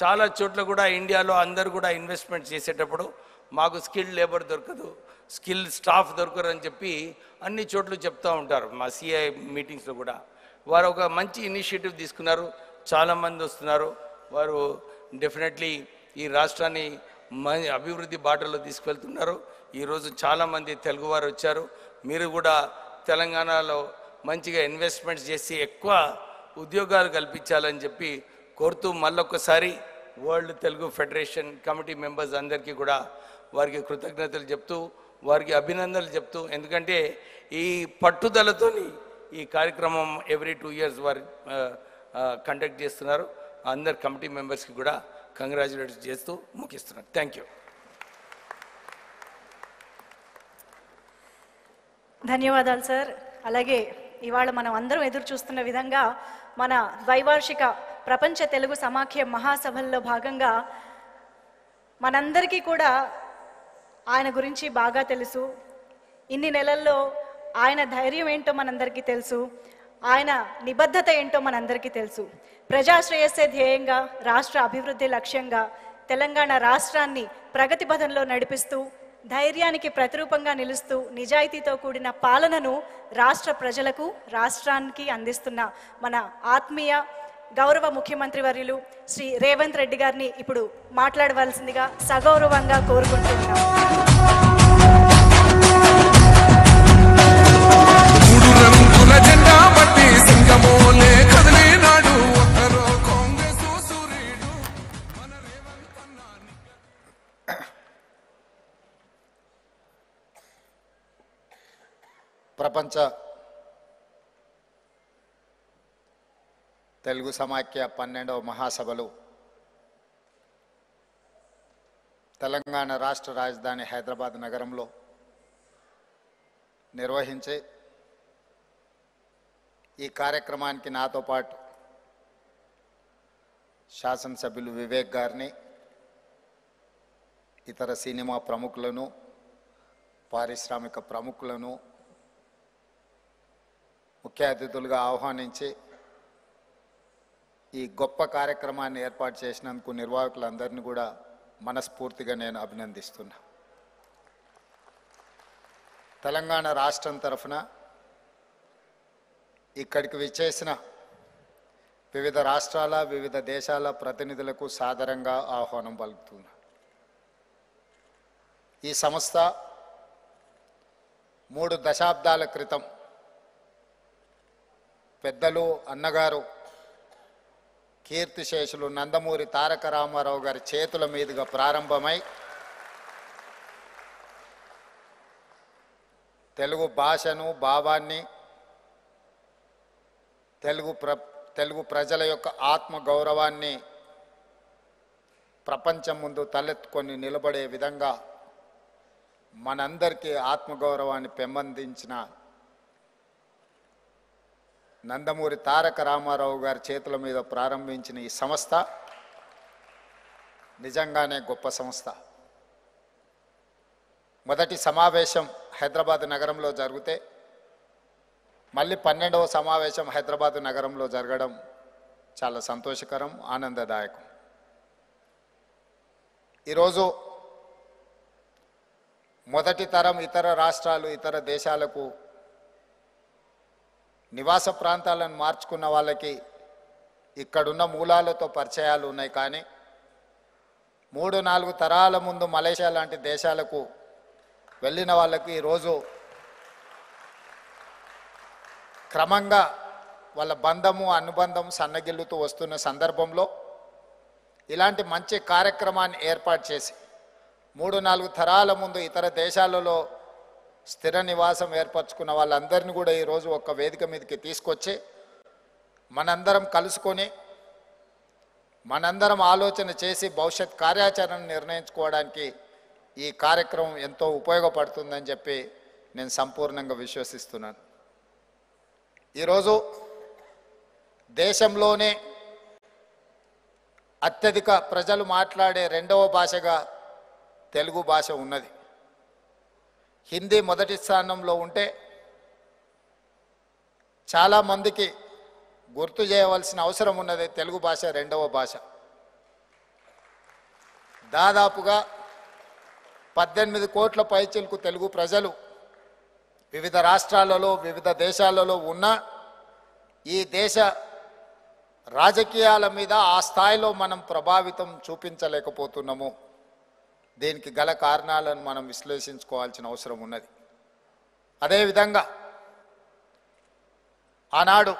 చాలా చోట్ల కూడా ఇండియాలో అందరూ కూడా ఇన్వెస్ట్మెంట్ చేసేటప్పుడు మాకు స్కిల్ లేబర్ దొరకదు, స్కిల్ స్టాఫ్ దొరకరు అని చెప్పి అన్ని చోట్ల చెప్తూ ఉంటారు. మా CI మీటింగ్స్లో కూడా వారు ఒక మంచి ఇనిషియేటివ్ తీసుకున్నారు. చాలామంది వస్తున్నారు. వారు డెఫినెట్లీ ఈ రాష్ట్రాన్ని అభివృద్ధి బాటలో తీసుకువెళ్తున్నారు. ఈరోజు చాలామంది తెలుగువారు వచ్చారు. మీరు కూడా తెలంగాణలో మంచిగా ఇన్వెస్ట్మెంట్స్ చేసి ఎక్కువ ఉద్యోగాలు కల్పించాలని చెప్పి కోరుతూ మళ్ళొక్కసారి world Telugu federation committee members అందరికీ కూడా వారికి కృతజ్ఞతలు చెప్తూ వారికి అభినందనలు చెప్తూ, ఎందుకంటే ఈ పట్టుదలతోని ఈ కార్యక్రమం ఎవ్రీ 2 ఇయర్స్ వారు కండక్ట్ చేస్తున్నారు. అందరు కమిటీ మెంబర్స్కి కూడా కంగ్రాచులేట్ చేస్తూ ముగిస్తున్నారు. Thank you. ధన్యవాదాలు సార్. అలాగే ఇవాళ మనం అందరం ఎదురు చూస్తున్న విధంగా మన ద్వైవార్షిక ప్రపంచ తెలుగు సమాఖ్య మహాసభల్లో భాగంగా మనందరికీ కూడా ఆయన గురించి బాగా తెలుసు. ఇన్ని నెలల్లో ఆయన ధైర్యం ఏంటో మనందరికీ తెలుసు, ఆయన నిబద్ధత ఏంటో మనందరికీ తెలుసు. ప్రజాశ్రేయస్సే ధ్యేయంగా, రాష్ట్ర అభివృద్ధి లక్ష్యంగా తెలంగాణ రాష్ట్రాన్ని ప్రగతి పథంలో నడిపిస్తూ, ధైర్యానికి ప్రతిరూపంగా నిలుస్తూ, నిజాయితీతో కూడిన పాలనను రాష్ట్ర ప్రజలకు, రాష్ట్రానికి అందిస్తున్న మన ఆత్మీయ గౌరవ ముఖ్యమంత్రి వర్యులు శ్రీ రేవంత్ రెడ్డి గారిని ఇప్పుడు మాట్లాడవలసిందిగా సగౌరవంగా కోరుకుంటున్నాం. ప్రపంచ తెలుగు సమాఖ్య 12వ మహాసభలు తెలంగాణ రాష్ట్ర రాజధాని హైదరాబాద్ నగరంలో నిర్వహించే ఈ కార్యక్రమానికి నాతో పాటు శాసనసభ్యులు వివేక్ గారిని, ఇతర సినిమా ప్రముఖులను, పారిశ్రామిక ప్రముఖులను ముఖ్య అతిథులుగా ఆహ్వానించి ఈ గొప్ప కార్యక్రమాన్ని ఏర్పాటు చేసినందుకు నిర్వాహకులందరినీ కూడా మనస్ఫూర్తిగా నేను అభినందిస్తున్నా. తెలంగాణ రాష్ట్రం తరఫున ఇక్కడికి విచ్చేసిన వివిధ రాష్ట్రాల, వివిధ దేశాల ప్రతినిధులకు సాదరంగా ఆహ్వానం పలుకుతున్నా. ఈ సంస్థ 3 దశాబ్దాల క్రితం పెద్దలు అన్నగారు కీర్తిశేషులు నందమూరి తారక రామారావు గారి చేతుల మీదుగా ప్రారంభమై తెలుగు భాషను, భావాన్ని, తెలుగు ప్రజల యొక్క ఆత్మ గౌరవాన్ని ప్రపంచం ముందు తలెత్తుకొని నిలబడే విధంగా మనందరికీ ఆత్మగౌరవాన్ని పెంపొందించిన నందమూరి తారక రామారావు గారి చేతుల మీద ప్రారంభించిన ఈ సంస్థ నిజంగానే గొప్ప సంస్థ. మొదటి సమావేశం హైదరాబాద్ నగరంలో జరిగితే మళ్ళీ 12వ సమావేశం హైదరాబాద్ నగరంలో జరగడం చాలా సంతోషకరం, ఆనందదాయకం. ఈరోజు మొదటి తరం ఇతర రాష్ట్రాలు, ఇతర దేశాలకు నివాస ప్రాంతాలను మార్చుకున్న వాళ్ళకి ఇక్కడున్న మూలాలతో పరిచయాలు ఉన్నాయి. కానీ 3-4 తరాల ముందు మలేషియా లాంటి దేశాలకు వెళ్ళిన వాళ్ళకి ఈరోజు క్రమంగా వాళ్ళ బంధము, అనుబంధం సన్నగిల్లుతూ వస్తున్న సందర్భంలో ఇలాంటి మంచి కార్యక్రమాన్ని ఏర్పాటు చేసి 3-4 తరాల ముందు ఇతర దేశాలలో స్థిర నివాసం ఏర్పరచుకున్న వాళ్ళందరినీ కూడా ఈరోజు ఒక వేదిక మీదకి తీసుకొచ్చి మనందరం కలుసుకొని మనందరం ఆలోచన చేసి భవిష్యత్ కార్యాచరణ నిర్ణయించుకోవడానికి ఈ కార్యక్రమం ఎంతో ఉపయోగపడుతుందని చెప్పి నేను సంపూర్ణంగా విశ్వసిస్తున్నాను. ఈరోజు దేశంలోనే అత్యధిక ప్రజలు మాట్లాడే 2వ భాషగా తెలుగు భాష ఉన్నది. హిందీ మొదటి స్థానంలో ఉంటే చాలామందికి గుర్తు చేయవలసిన అవసరం ఉన్నది తెలుగు భాష 2వ భాష. దాదాపుగా 18 కోట్ల పైచిలకు తెలుగు ప్రజలు వివిధ రాష్ట్రాలలో, వివిధ దేశాలలో ఉన్న ఈ దేశ రాజకీయాల మీద ఆ స్థాయిలో మనం ప్రభావితం చూపించలేకపోతున్నాము. దీనికి గల కారణాలను మనం విశ్లేషించుకోవాల్సిన అవసరం ఉన్నది. అదేవిధంగా ఆనాడు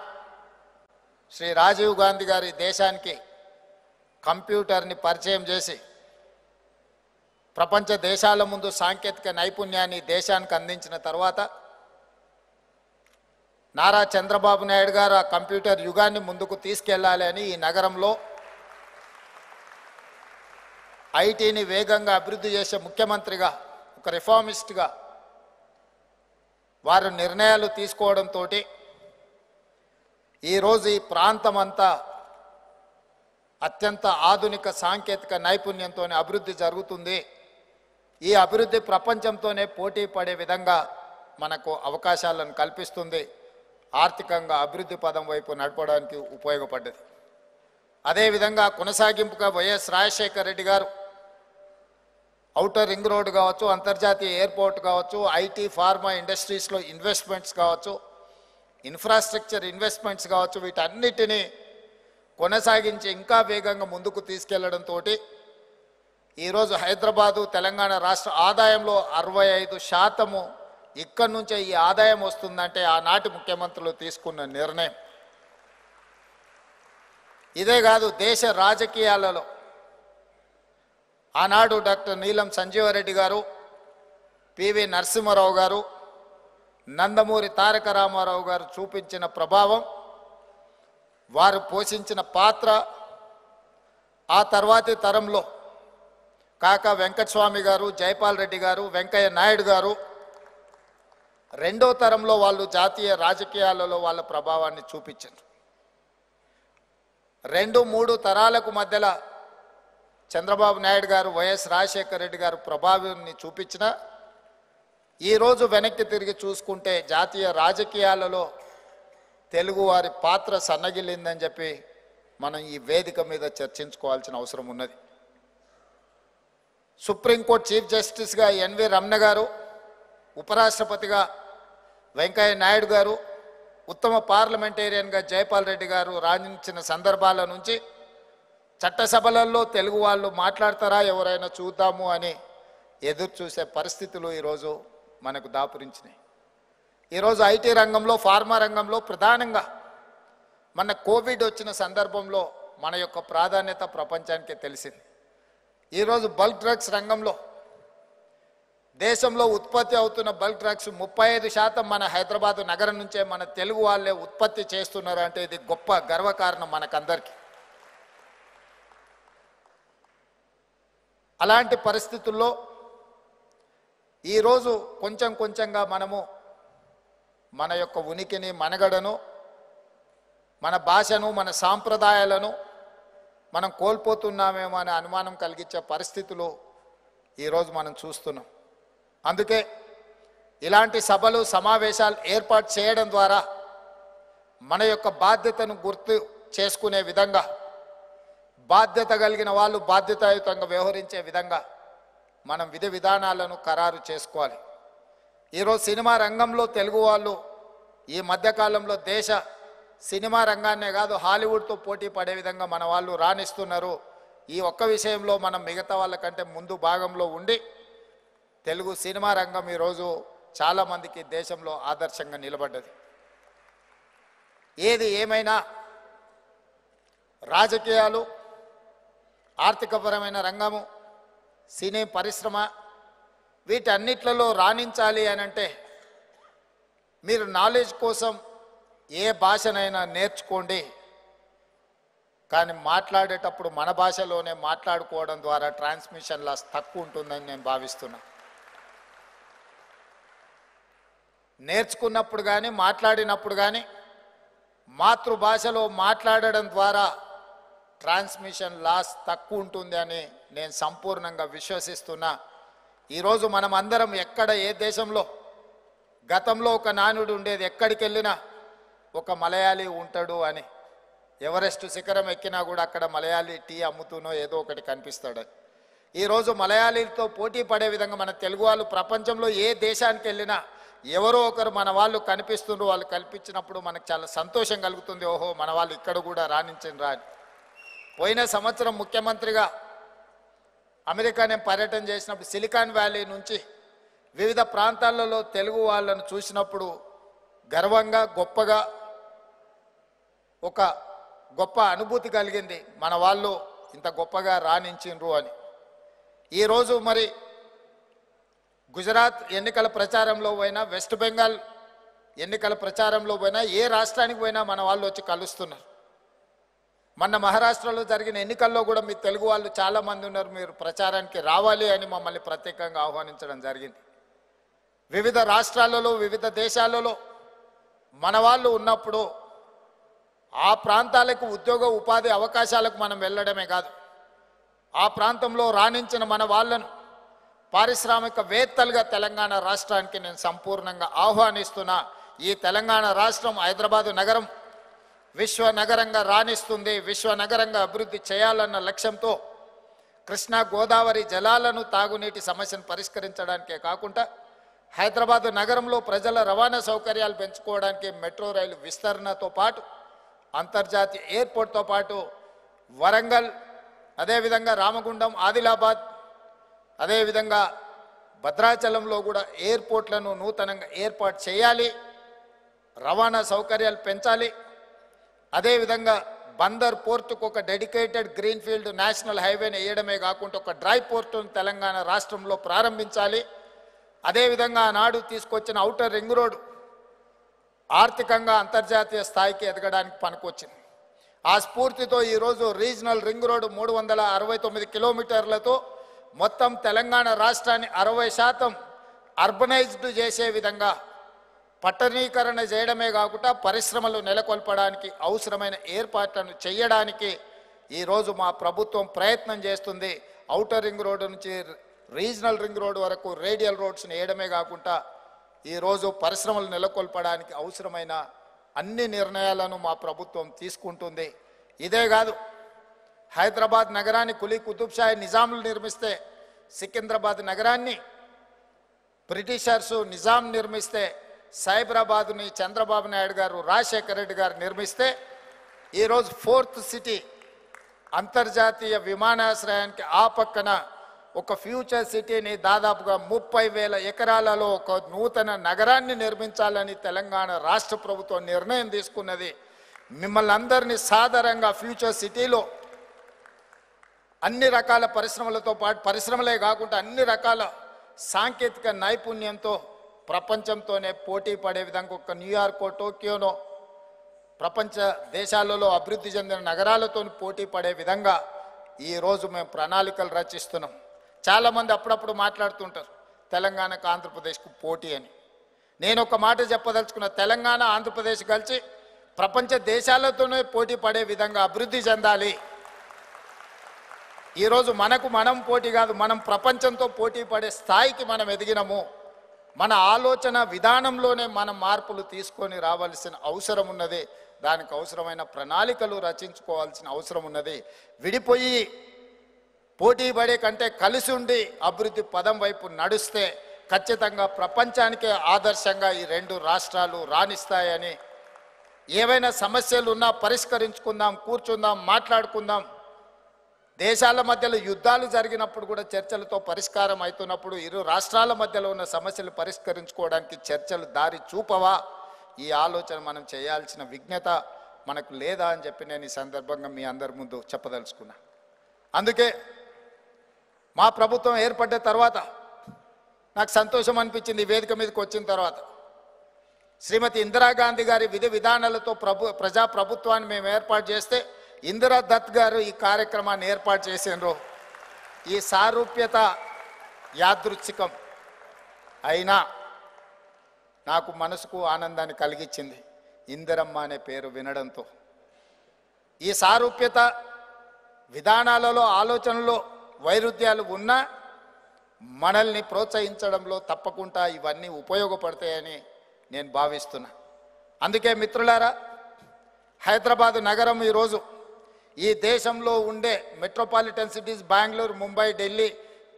శ్రీ రాజీవ్ గాంధీ గారి దేశానికి కంప్యూటర్ని పరిచయం చేసి ప్రపంచ దేశాల ముందు సాంకేతిక నైపుణ్యాన్ని దేశానికి అందించిన తర్వాత నారా చంద్రబాబు నాయుడు గారు ఆ కంప్యూటర్ యుగాన్ని ముందుకు తీసుకెళ్లాలి అని ఈ నగరంలో ఐటీని వేగంగా అభివృద్ధి చేసే ముఖ్యమంత్రిగా, ఒక రిఫార్మిస్ట్గా వారు నిర్ణయాలు తీసుకోవడంతో ఈరోజు ఈ ప్రాంతం అంతా అత్యంత ఆధునిక సాంకేతిక నైపుణ్యంతో అభివృద్ధి జరుగుతుంది. ఈ అభివృద్ధి ప్రపంచంతోనే పోటీ పడే విధంగా మనకు అవకాశాలను కల్పిస్తుంది. ఆర్థికంగా అభివృద్ధి పదం వైపు నడపడానికి ఉపయోగపడ్డది. అదేవిధంగా కొనసాగింపుగా వైఎస్ రాజశేఖర రెడ్డి గారు ఔటర్ రింగ్ రోడ్ కావచ్చు, అంతర్జాతీయ ఎయిర్పోర్ట్ కావచ్చు, ఐటీ ఫార్మా ఇండస్ట్రీస్లో ఇన్వెస్ట్మెంట్స్ కావచ్చు, ఇన్ఫ్రాస్ట్రక్చర్ ఇన్వెస్ట్మెంట్స్ కావచ్చు, వీటన్నిటినీ కొనసాగించి ఇంకా వేగంగా ముందుకు తీసుకెళ్లడంతో ఈరోజు హైదరాబాదు, తెలంగాణ రాష్ట్ర ఆదాయంలో 65% ఇక్కడి నుంచే ఈ ఆదాయం వస్తుందంటే ఆనాటి ముఖ్యమంత్రులు తీసుకున్న నిర్ణయం. ఇదే కాదు, దేశ రాజకీయాలలో ఆనాడు డాక్టర్ నీలం సంజీవరెడ్డి గారు, పివి నరసింహారావు గారు, నందమూరి తారక రామారావు గారు చూపించిన ప్రభావం, వారు పోషించిన పాత్ర, ఆ తర్వాతి తరంలో కాకా వెంకటస్వామి గారు, జైపాల్ రెడ్డి గారు, వెంకయ్య నాయుడు గారు, 2వ తరంలో వాళ్ళు జాతీయ రాజకీయాలలో వాళ్ళ ప్రభావాన్ని చూపించారు. 2-3 తరాలకు మధ్యలో చంద్రబాబు నాయుడు గారు, వైఎస్ రాజశేఖర రెడ్డి గారు ప్రభావాన్ని చూపించిన ఈరోజు వెనక్కి తిరిగి చూసుకుంటే జాతీయ రాజకీయాలలో తెలుగువారి పాత్ర సన్నగిల్లిందని చెప్పి మనం ఈ వేదిక మీద చర్చించుకోవాల్సిన అవసరం ఉన్నది. సుప్రీంకోర్టు చీఫ్ జస్టిస్గా ఎన్వి రమణ గారు, ఉపరాష్ట్రపతిగా వెంకయ్య నాయుడు గారు, ఉత్తమ పార్లమెంటేరియన్గా జైపాల్ రెడ్డి గారు రాణించిన సందర్భాల నుంచి చట్టసభలలో తెలుగు వాళ్ళు మాట్లాడతారా ఎవరైనా చూద్దాము అని ఎదురు చూసే పరిస్థితులు ఈరోజు మనకు దాపురించినాయి. ఈరోజు ఐటీ రంగంలో, ఫార్మా రంగంలో ప్రధానంగా మన కోవిడ్ వచ్చిన సందర్భంలో మన యొక్క ప్రాధాన్యత ప్రపంచానికి తెలిసింది. ఈరోజు బల్క్ డ్రగ్స్ రంగంలో దేశంలో ఉత్పత్తి అవుతున్న బల్క్ డ్రగ్స్ 35% మన హైదరాబాదు నగరం నుంచే మన తెలుగు వాళ్ళే ఉత్పత్తి చేస్తున్నారు అంటే ఇది గొప్ప గర్వకారణం మనకందరికీ. అలాంటి పరిస్థితుల్లో ఈరోజు కొంచెం కొంచెంగా మనము మన యొక్క ఉనికిని, మనగడను, మన భాషను, మన సాంప్రదాయాలను మనం కోల్పోతున్నామేమో అనే అనుమానం కలిగించే పరిస్థితులు ఈరోజు మనం చూస్తున్నాం. అందుకే ఇలాంటి సభలు, సమావేశాలు ఏర్పాటు చేయడం ద్వారా మన యొక్క బాధ్యతను గుర్తు చేసుకునే విధంగా, బాధ్యత కలిగిన వాళ్ళు బాధ్యతాయుతంగా వ్యవహరించే విధంగా మనం విధి విధానాలను ఖరారు చేసుకోవాలి. ఈరోజు సినిమా రంగంలో తెలుగు వాళ్ళు ఈ మధ్యకాలంలో దేశ సినిమా రంగాన్నే కాదు హాలీవుడ్తో పోటీ పడే విధంగా మన వాళ్ళు రాణిస్తున్నారు. ఈ ఒక్క విషయంలో మనం మిగతా వాళ్ళకంటే ముందు భాగంలో ఉండి తెలుగు సినిమా రంగం ఈరోజు చాలామందికి దేశంలో ఆదర్శంగా నిలబడ్డది. ఏది ఏమైనా రాజకీయాలు, ఆర్థికపరమైన రంగము, సినీ పరిశ్రమ వీటన్నిట్లలో రాణించాలి అనంటే మీరు నాలెడ్జ్ కోసం ఏ భాషనైనా నేర్చుకోండి, కానీ మాట్లాడేటప్పుడు మన భాషలోనే మాట్లాడుకోవడం ద్వారా ట్రాన్స్మిషన్ లాస్ తక్కువ ఉంటుందని నేను భావిస్తున్నా. నేర్చుకున్నప్పుడు కానీ మాట్లాడినప్పుడు కానీ మాతృభాషలో మాట్లాడడం ద్వారా ట్రాన్స్మిషన్ లాస్ తక్కువ ఉంటుంది అని నేను సంపూర్ణంగా విశ్వసిస్తున్నా. ఈరోజు మనం అందరం ఎక్కడ, ఏ దేశంలో, గతంలో ఒక నానుడు ఉండేది, ఎక్కడికి వెళ్ళినా ఒక మలయాళీ ఉంటాడు అని. ఎవరెస్ట్ శిఖరం ఎక్కినా కూడా అక్కడ మలయాళీ టీ అమ్ముతూనో ఏదో ఒకటి కనిపిస్తాడు. ఈరోజు మలయాళీలతో పోటీ పడే విధంగా మన తెలుగు వాళ్ళు ప్రపంచంలో ఏ దేశానికి వెళ్ళినా ఎవరో ఒకరు మన వాళ్ళు కనిపిస్తుండ్రు. వాళ్ళు కల్పించినప్పుడు మనకు చాలా సంతోషం కలుగుతుంది. ఓహో, మన వాళ్ళు ఇక్కడ కూడా రాణించండి అని. పోయిన సంవత్సరం ముఖ్యమంత్రిగా అమెరికా నేను పర్యటన చేసినప్పుడు సిలికాన్ వ్యాలీ నుంచి వివిధ ప్రాంతాలలో తెలుగు వాళ్ళను చూసినప్పుడు గర్వంగా, గొప్పగా ఒక గొప్ప అనుభూతి కలిగింది. మన వాళ్ళు ఇంత గొప్పగా రాణించిండ్రు అని. ఈరోజు మరి గుజరాత్ ఎన్నికల ప్రచారంలో పోయినా, వెస్ట్ బెంగాల్ ఎన్నికల ప్రచారంలో పోయినా, ఏ రాష్ట్రానికి పోయినా మన వాళ్ళు వచ్చి కలుస్తున్నారు. మొన్న మహారాష్ట్రలో జరిగిన ఎన్నికల్లో కూడా మీ తెలుగు వాళ్ళు చాలామంది ఉన్నారు, మీరు ప్రచారానికి రావాలి అని మమ్మల్ని ప్రత్యేకంగా ఆహ్వానించడం జరిగింది. వివిధ రాష్ట్రాలలో, వివిధ దేశాలలో మన వాళ్ళు ఉన్నప్పుడు ఆ ప్రాంతాలకు ఉద్యోగ ఉపాధి అవకాశాలకు మనం వెళ్ళడమే కాదు, ఆ ప్రాంతంలో రాణించిన మన వాళ్ళను పారిశ్రామికవేత్తలుగా తెలంగాణ రాష్ట్రానికి నేను సంపూర్ణంగా ఆహ్వానిస్తున్నా. ఈ తెలంగాణ రాష్ట్రం, హైదరాబాదు నగరం విశ్వ నగరంగా రాణిస్తుంది. విశ్వ నగరంగా అభివృద్ధి చేయాలన్న లక్ష్యంతో కృష్ణా గోదావరి జలాలను, తాగునీటి సమస్యను పరిష్కరించడానికే కాకుండా హైదరాబాదు నగరంలో ప్రజల రవాణా సౌకర్యాలు పెంచుకోవడానికి మెట్రో రైలు విస్తరణతో పాటు అంతర్జాతీయ ఎయిర్పోర్ట్తో పాటు వరంగల్, అదేవిధంగా రామగుండం, ఆదిలాబాద్, అదేవిధంగా భద్రాచలంలో కూడా ఎయిర్పోర్ట్లను నూతనంగా ఏర్పాటు చేయాలి. రవాణా సౌకర్యాలు పెంచాలి. అదేవిధంగా బందర్ పోర్టుకు ఒక డెడికేటెడ్ గ్రీన్ఫీల్డ్ నేషనల్ హైవేని వేయడమే కాకుండా ఒక డ్రై పోర్టును తెలంగాణ రాష్ట్రంలో ప్రారంభించాలి. అదేవిధంగా ఆనాడు తీసుకొచ్చిన ఔటర్ రింగ్ రోడ్ ఆర్థికంగా అంతర్జాతీయ స్థాయికి ఎదగడానికి పనికొచ్చింది. ఆ స్ఫూర్తితో ఈరోజు రీజనల్ రింగ్ రోడ్ 369 కిలోమీటర్లతో మొత్తం తెలంగాణ రాష్ట్రాన్ని 60% అర్బనైజ్డ్ చేసే విధంగా పట్టణీకరణ చేయడమే కాకుండా పరిశ్రమలు నెలకొల్పడానికి అవసరమైన ఏర్పాట్లను చేయడానికి ఈరోజు మా ప్రభుత్వం ప్రయత్నం చేస్తుంది. ఔటర్ రింగ్ రోడ్డు నుంచి రీజనల్ రింగ్ రోడ్డు వరకు రేడియల్ రోడ్స్ని వేయడమే కాకుండా ఈరోజు పరిశ్రమలు నెలకొల్పడానికి అవసరమైన అన్ని నిర్ణయాలను మా ప్రభుత్వం తీసుకుంటుంది. ఇదే కాదు, హైదరాబాద్ నగరాన్ని కులీ కుతుబ్షాహీ నిజాములు నిర్మిస్తే, సికింద్రాబాద్ నగరాన్ని బ్రిటిషర్సు నిజాం నిర్మిస్తే, సైబరాబాద్ని చంద్రబాబు నాయుడు గారు రాజశేఖర రెడ్డి గారు నిర్మిస్తే, ఈరోజు 4th సిటీ అంతర్జాతీయ విమానాశ్రయానికి ఆ పక్కన ఒక ఫ్యూచర్ సిటీని దాదాపుగా 30,000 ఎకరాలలో ఒక నూతన నగరాన్ని నిర్మించాలని తెలంగాణ రాష్ట్ర ప్రభుత్వం నిర్ణయం తీసుకున్నది. మిమ్మల్ని అందరినీ సాధారణంగా ఫ్యూచర్ సిటీలో అన్ని రకాల పరిశ్రమలతో పాటు, పరిశ్రమలే కాకుండా అన్ని రకాల సాంకేతిక నైపుణ్యంతో ప్రపంచంతోనే పోటీ పడే విధంగా ఒక న్యూయార్కో, టోక్యోనో ప్రపంచ దేశాలలో అభివృద్ధి చెందిన నగరాలతో పోటీ పడే విధంగా ఈరోజు మేము ప్రణాళికలు రచిస్తున్నాం. చాలామంది అప్పుడప్పుడు మాట్లాడుతుంటారు తెలంగాణకు ఆంధ్రప్రదేశ్కు పోటీ అని. నేను ఒక మాట చెప్పదలుచుకున్న, తెలంగాణ ఆంధ్రప్రదేశ్ కలిసి ప్రపంచ దేశాలతోనే పోటీ పడే విధంగా అభివృద్ధి చెందాలి. ఈరోజు మనకు మనం పోటీ కాదు, మనం ప్రపంచంతో పోటీ పడే స్థాయికి మనం ఎదిగినాము. మన ఆలోచన విధానంలోనే మనం మార్పులు తీసుకొని రావాల్సిన అవసరం ఉన్నది. దానికి అవసరమైన ప్రణాళికలు రచించుకోవాల్సిన అవసరం ఉన్నది. విడిపోయి పోటీ పడే కంటే కలిసి ఉండి అభివృద్ధి పదం వైపు నడుస్తే ఖచ్చితంగా ప్రపంచానికే ఆదర్శంగా ఈ 2 రాష్ట్రాలు రాణిస్తాయని, ఏవైనా సమస్యలు ఉన్నా పరిష్కరించుకుందాం, కూర్చుందాం, మాట్లాడుకుందాం. దేశాల మధ్యలో యుద్ధాలు జరిగినప్పుడు కూడా చర్చలతో పరిష్కారం అవుతున్నప్పుడు ఇరు రాష్ట్రాల మధ్యలో ఉన్న సమస్యలు పరిష్కరించుకోవడానికి చర్చలు దారి చూపవా? ఈ ఆలోచన మనం చేయాల్సిన విజ్ఞత మనకు లేదా అని చెప్పి నేను ఈ సందర్భంగా మీ అందరి ముందు చెప్పదలుచుకున్నా. అందుకే మా ప్రభుత్వం ఏర్పడ్డ తర్వాత నాకు సంతోషం అనిపించింది. ఈ వేదిక మీదకి వచ్చిన తర్వాత శ్రీమతి ఇందిరాగాంధీ గారి విధి విధానాలతో ప్రజా ప్రభుత్వాన్ని మేము ఏర్పాటు చేస్తే ఇందిరా దత్ గారు ఈ కార్యక్రమాన్ని ఏర్పాటు చేసినారు. ఈ సారూప్యత యాదృచ్ఛికం అయినా నాకు మనసుకు ఆనందాన్ని కలిగించింది ఇందిరమ్మ అనే పేరు వినడంతో. ఈ సారూప్యత విధానాలలో, ఆలోచనలో వైరుధ్యాలు ఉన్నా మనల్ని ప్రోత్సహించడంలో తప్పకుండా ఇవన్నీ ఉపయోగపడతాయని నేను భావిస్తున్నా. అందుకే మిత్రులారా, హైదరాబాదు నగరం ఈరోజు ఈ దేశంలో ఉండే మెట్రోపాలిటన్ సిటీస్ బెంగళూరు, ముంబై, ఢిల్లీ,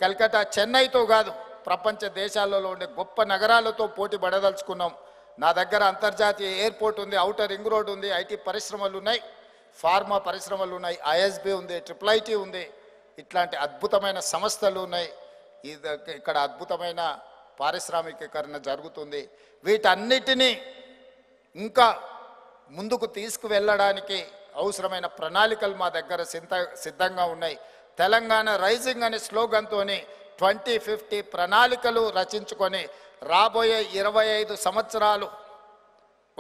కలకత్తా, చెన్నైతో కాదు, ప్రపంచ దేశాలలో ఉండే గొప్ప నగరాలతో పోటీ పడదలుచుకున్నాం. నా దగ్గర అంతర్జాతీయ ఎయిర్పోర్ట్ ఉంది, ఔటర్ రింగ్ రోడ్ ఉంది, ఐటీ పరిశ్రమలు ఉన్నాయి, ఫార్మా పరిశ్రమలు ఉన్నాయి, ఐఎస్బి ఉంది, IIIT ఉంది. ఇట్లాంటి అద్భుతమైన సంస్థలు ఉన్నాయి. ఇక్కడ అద్భుతమైన పారిశ్రామికీకరణ జరుగుతుంది. వీటన్నిటినీ ఇంకా ముందుకు తీసుకువెళ్ళడానికి అవసరమైన ప్రణాళికలు మా దగ్గర సిద్ధంగా ఉన్నాయి. తెలంగాణ రైజింగ్ అనే స్లోగన్తో 2050 ప్రణాళికలు రచించుకొని రాబోయే 25 సంవత్సరాలు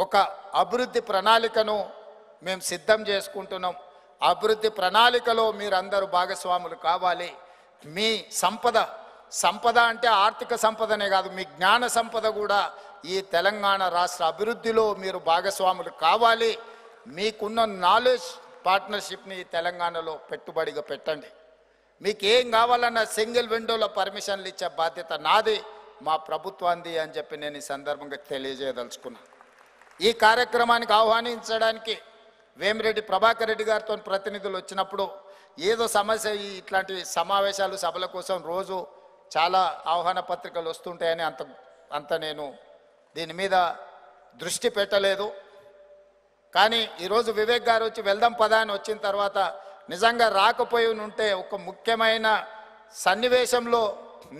ఒక అభివృద్ధి ప్రణాళికను మేము సిద్ధం చేసుకుంటున్నాం. అభివృద్ధి ప్రణాళికలో మీరందరూ భాగస్వాములు కావాలి. మీ సంపద అంటే ఆర్థిక సంపదనే కాదు, మీ జ్ఞాన సంపద కూడా ఈ తెలంగాణ రాష్ట్ర అభివృద్ధిలో మీరు భాగస్వాములు కావాలి. మీకున్న నాలెడ్జ్ పార్ట్నర్షిప్ని తెలంగాణలో పెట్టుబడిగా పెట్టండి. మీకు ఏం కావాలన్నా సింగిల్ విండోలో పర్మిషన్లు ఇచ్చే బాధ్యత నాది, మా ప్రభుత్వాన్ని అని చెప్పి నేను ఈ సందర్భంగా తెలియజేయదలుచుకున్నా. ఈ కార్యక్రమానికి ఆహ్వానించడానికి వేమిరెడ్డి ప్రభాకర్ రెడ్డి గారితో ప్రతినిధులు వచ్చినప్పుడు ఏదో సమస్య, ఇట్లాంటి సమావేశాలు సభల కోసం రోజు చాలా ఆహ్వాన పత్రికలు వస్తుంటాయని అంత నేను దీని మీద దృష్టి పెట్టలేదు. కానీ ఈరోజు వివేక్ గారు వచ్చి వెళ్దాం పదా అని వచ్చిన తర్వాత నిజంగా రాకపోయి ఉంటే ఒక ముఖ్యమైన సన్నివేశంలో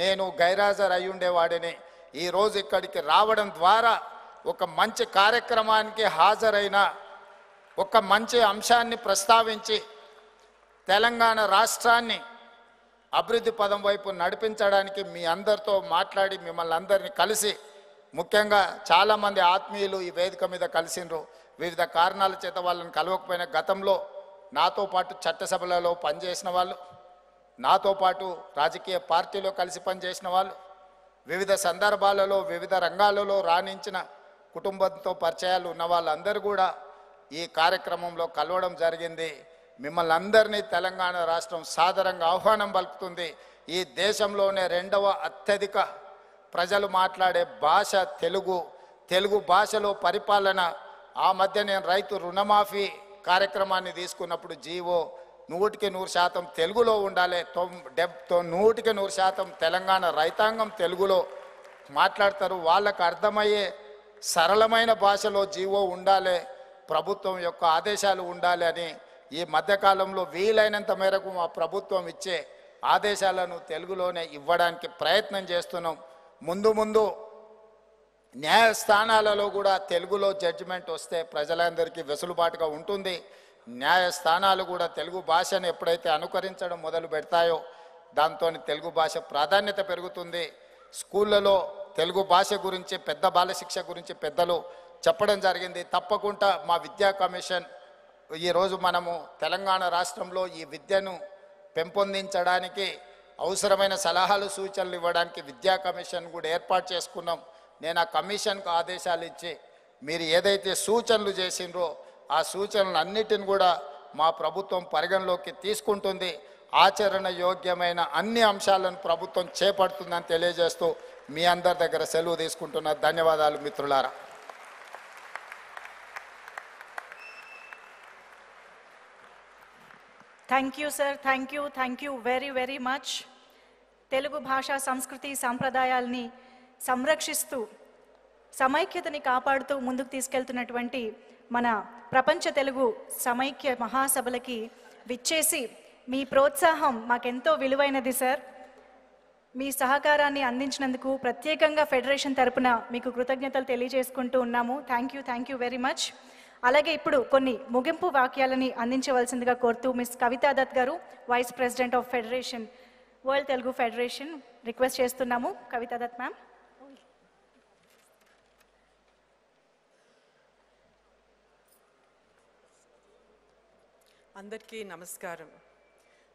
నేను గైరాజర్ అయి ఉండేవాడిని. ఈరోజు ఇక్కడికి రావడం ద్వారా ఒక మంచి కార్యక్రమానికి హాజరైన, ఒక మంచి అంశాన్ని ప్రస్తావించి తెలంగాణ రాష్ట్రాన్ని అభివృద్ధి పదం వైపు నడిపించడానికి మీ అందరితో మాట్లాడి మిమ్మల్ని అందరినీ కలిసి, ముఖ్యంగా చాలామంది ఆత్మీయులు ఈ వేదిక మీద కలిసిండ్రు. వివిధ కారణాల చేత వాళ్ళని కలవకపోయిన గతంలో నాతో పాటు చట్టసభలలో పనిచేసిన వాళ్ళు, నాతో పాటు రాజకీయ పార్టీలో కలిసి పనిచేసిన వాళ్ళు, వివిధ సందర్భాలలో వివిధ రంగాలలో రాణించిన కుటుంబంతో పరిచయాలు ఉన్న వాళ్ళందరూ కూడా ఈ కార్యక్రమంలో కలవడం జరిగింది. మిమ్మల్ని అందరినీ తెలంగాణ రాష్ట్రం సాదరంగా ఆహ్వానం పలుకుతుంది. ఈ దేశంలోనే 2వ అత్యధిక ప్రజలు మాట్లాడే భాష తెలుగు. తెలుగు భాషలో పరిపాలన. ఆ మధ్య నేను రైతు రుణమాఫీ కార్యక్రమాన్ని తీసుకున్నప్పుడు జీవో 100% తెలుగులో ఉండాలి, 100% తెలంగాణ రైతాంగం తెలుగులో మాట్లాడతారు, వాళ్ళకు అర్థమయ్యే సరళమైన భాషలో జీవో ఉండాలి, ప్రభుత్వం యొక్క ఆదేశాలు ఉండాలి అని ఈ మధ్యకాలంలో వీలైనంత మేరకు మా ప్రభుత్వం ఇచ్చే ఆదేశాలను తెలుగులోనే ఇవ్వడానికి ప్రయత్నం చేస్తున్నాం. ముందు ముందు న్యాయస్థానాలలో కూడా తెలుగులో జడ్జిమెంట్ వస్తే ప్రజలందరికీ వెసులుబాటుగా ఉంటుంది. న్యాయస్థానాలు కూడా తెలుగు భాషను ఎప్పుడైతే అనుకరించడం మొదలు పెడతాయో దాంతో తెలుగు భాష ప్రాధాన్యత పెరుగుతుంది. స్కూళ్ళలో తెలుగు భాష గురించి, పెద్ద బాలశిక్ష గురించి పెద్దలు చెప్పడం జరిగింది. తప్పకుండా మా విద్యా కమిషన్ ఈరోజు మనము తెలంగాణ రాష్ట్రంలో ఈ విద్యను పెంపొందించడానికి అవసరమైన సలహాలు సూచనలు ఇవ్వడానికి విద్యా కమిషన్ కూడా ఏర్పాటు చేసుకున్నాం. నేను ఆ కమిషన్కు ఆదేశాలు ఇచ్చి మీరు ఏదైతే సూచనలు చేసిండ్రో ఆ సూచనలు అన్నిటిని కూడా మా ప్రభుత్వం పరిగణలోకి తీసుకుంటుంది. ఆచరణ యోగ్యమైన అన్ని అంశాలను ప్రభుత్వం చేపడుతుందని తెలియజేస్తూ మీ అందరి దగ్గర సెలవు తీసుకుంటున్నా. ధన్యవాదాలు మిత్రులారా. Thank you sir, thank you very very much. Telugu భాష, సంస్కృతి, సాంప్రదాయాల్ని సంరక్షిస్తూ సమైక్యతని కాపాడుతూ ముందుకు తీసుకెళ్తున్నటువంటి మన ప్రపంచ తెలుగు సమైక్య మహాసభలకి విచ్చేసి మీ ప్రోత్సాహం మాకెంతో విలువైనది సార్. మీ సహకారాన్ని అందించినందుకు ప్రత్యేకంగా ఫెడరేషన్ తరపున మీకు కృతజ్ఞతలు తెలియజేసుకుంటూ ఉన్నాము. Thank you very much. అలాగే ఇప్పుడు కొన్ని ముగింపు వాక్యాలని అందించవలసిందిగా కోరుతూ మిస్ కవితా దత్ గారు, vice president of federation, world Telugu federation, request చేస్తున్నాము. కవితా దత్ మ్యామ్. అందరికీ నమస్కారం.